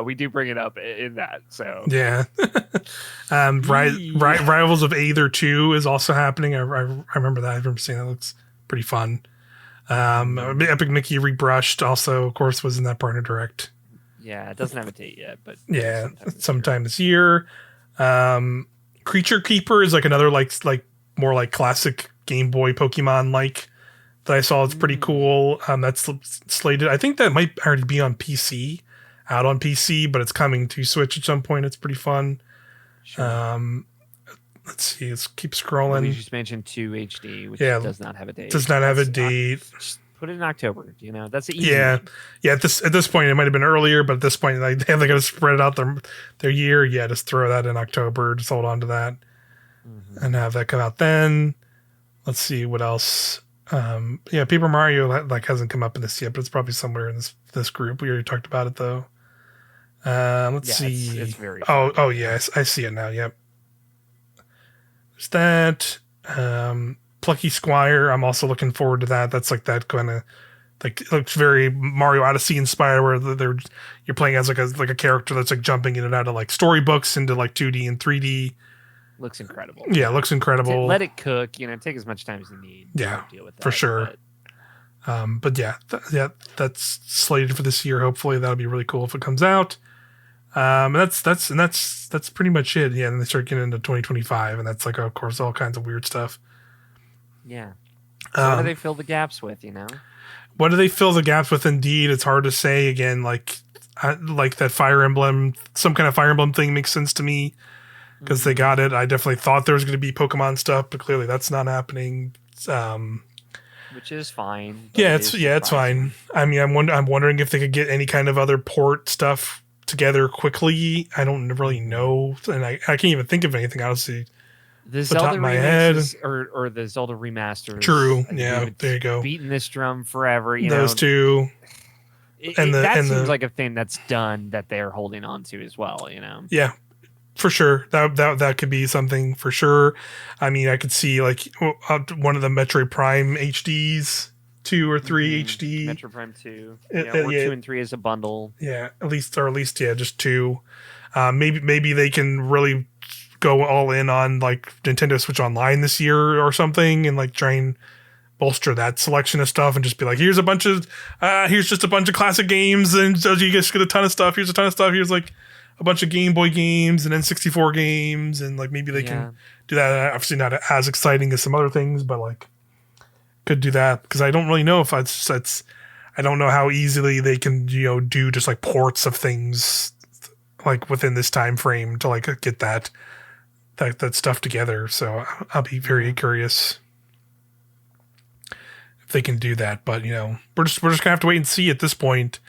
We do bring it up in that, so yeah. Rivals of Aether 2 is also happening. I remember that. I remember seeing that. It looks pretty fun. Epic Mickey Rebrushed also, of course, was in that partner direct. Yeah, it doesn't have a date yet, but yeah, sometime this year. Creature Keeper is like another like more like classic Game Boy Pokemon that I saw. It's pretty cool. That's slated. I think that might already be on PC, out on PC, but it's coming to Switch at some point. It's pretty fun. Sure. Let's see. Let's keep We scrolling. just mentioned 2 HD, which does not have a date. Does not have a date. Just put it in October. That's the easy. Yeah, one. yeah. At this point, it might have been earlier, but at this point, they got to spread out their year. Yeah, just throw that in October. Just hold on to that, and have that come out then. Let's see what else. Paper Mario hasn't come up in this yet, but it's probably somewhere in this group. We already talked about it though. Let's see. It's very fun. Oh yes, I see it now. Yep. There's that. Plucky Squire. I'm also looking forward to that. That's like that kind of it looks very Mario Odyssey inspired, where you're playing as like a character that's like jumping in and out of like storybooks into like 2D and 3D. Looks incredible. Yeah, it looks incredible. Let it cook. Take as much time as you need. Yeah, to deal with that, for sure. But that's slated for this year. Hopefully, that'll be really cool if it comes out. And that's pretty much it. Yeah, and they start getting into 2025, and that's like, of course, all kinds of weird stuff. Yeah. So what do they fill the gaps with? What do they fill the gaps with? Indeed, it's hard to say. Again, like that Fire Emblem, some kind of Fire Emblem thing makes sense to me because they got it. I definitely thought there was going to be Pokemon stuff, but clearly that's not happening. Which is fine. Yeah, it's fine. I mean, I'm wondering if they could get any kind of other port stuff together quickly. I don't really know, and I can't even think of anything honestly. The Zelda remixes or the Zelda remasters. True. Yeah. There you go. Beating this drum forever. Those two. That seems like a thing that's done that they're holding on to as well. Yeah, for sure. That could be something for sure. I mean, I could see like one of the Metroid Prime HDs, 2 or 3 HD. Metroid Prime 2. Or 2 and 3 as a bundle. Yeah, at least just 2. Maybe they can really go all in on like Nintendo Switch Online this year or something, and like try and bolster that selection of stuff, and just be like, here's just a bunch of classic games, and so you guys get a ton of stuff. Here's a ton of stuff. Here's like a bunch of Game Boy games and N64 games, and like maybe they can do that. Obviously not as exciting as some other things, but like could do that, because I don't really know if I don't know how easily they can do just like ports of things like within this time frame to like get that stuff together. So I'll be very curious if they can do that. But we're just gonna have to wait and see at this point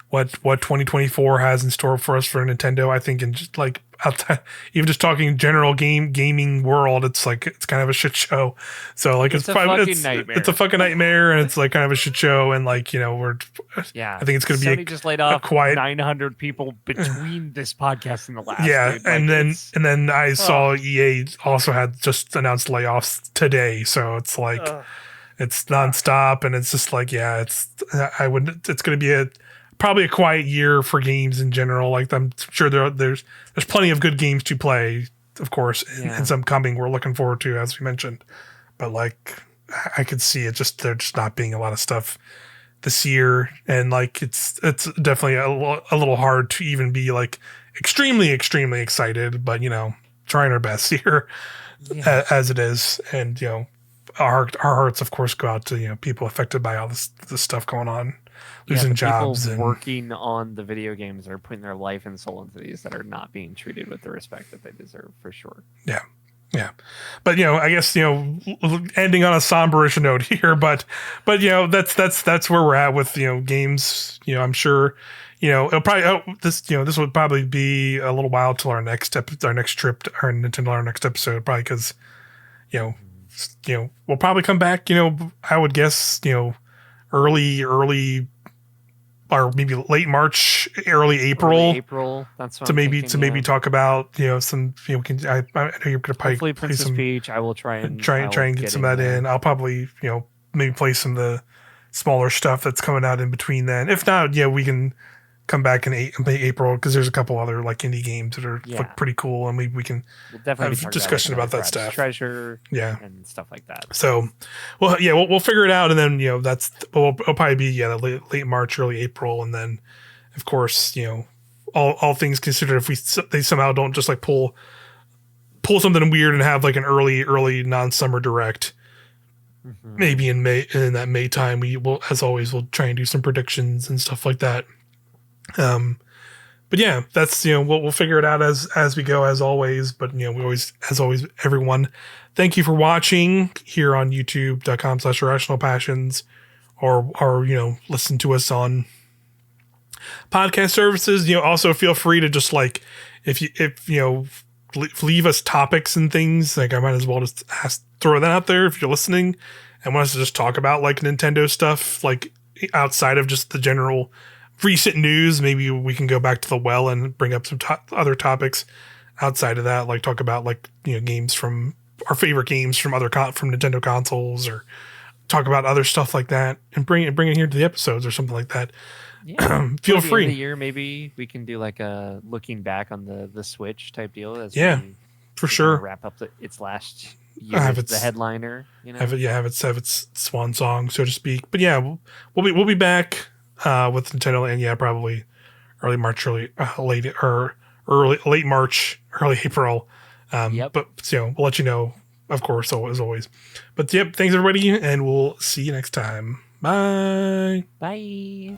what 2024 has in store for us for Nintendo. I think, in just like outside, even just talking general gaming world, it's kind of a shit show. So like it's a fucking nightmare, and it's like kind of a shit show, and like I think it's gonna be just laid off quiet 900 people between this podcast and the last. Yeah, and then I saw EA also had just announced layoffs today, so it's like it's nonstop, and it's just like it's gonna be probably a quiet year for games in general. Like I'm sure there's plenty of good games to play, of course, and some coming we're looking forward to, as we mentioned. But like I could see there just not being a lot of stuff this year, and like it's definitely a little hard to even be like extremely excited. But trying our best here as it is, and our hearts of course go out to people affected by all this stuff going on. Losing jobs people and working on the video games are putting their life and soul into these that are not being treated with the respect that they deserve, for sure. Yeah. But I guess ending on a somberish note here, but that's where we're at with games. I'm sure it'll probably this would probably be a little while till our next trip, our Nintendo, our next episode, probably because we'll probably come back. I would guess early or maybe late March, early April. That's what to maybe talk about some. We can. I know you're gonna probably play Princess some Peach. I will try and get some of that in. I'll probably maybe play some of the smaller stuff that's coming out in between then. If not, we can come back in April, because there's a couple other like indie games that are look pretty cool, and we can definitely have a discussion about that stuff. Treasure, and stuff like that. So, we'll figure it out, and then it'll probably be late March, early April, and then of course all things considered, if they somehow don't just like pull something weird and have like an early non-summer direct, maybe in that May time, we will, as always, we'll try and do some predictions and stuff like that. But yeah, that's, we'll figure it out as we go, as always. But, we always, as always, everyone, thank you for watching here on youtube.com/irrational passions, or listen to us on podcast services. Also feel free to just if leave us topics and things. I might as well just throw that out there if you're listening and want us to just talk about Nintendo stuff, outside of just the general recent news. Maybe we can go back to the well and bring up some other topics outside of that, talk about games from our favorite games from from Nintendo consoles, or talk about other stuff like that, and bring it here to the episodes or something like that. Yeah. Feel free. End of the year, maybe we can do a looking back on the Switch type deal. For sure. Wrap up its last year, the headliner. Have its swan song, so to speak. But yeah, we'll be back with Nintendo, and probably early March, late March, early April. But we'll let you know, of course, as always. But thanks everybody, and we'll see you next time. Bye. Bye.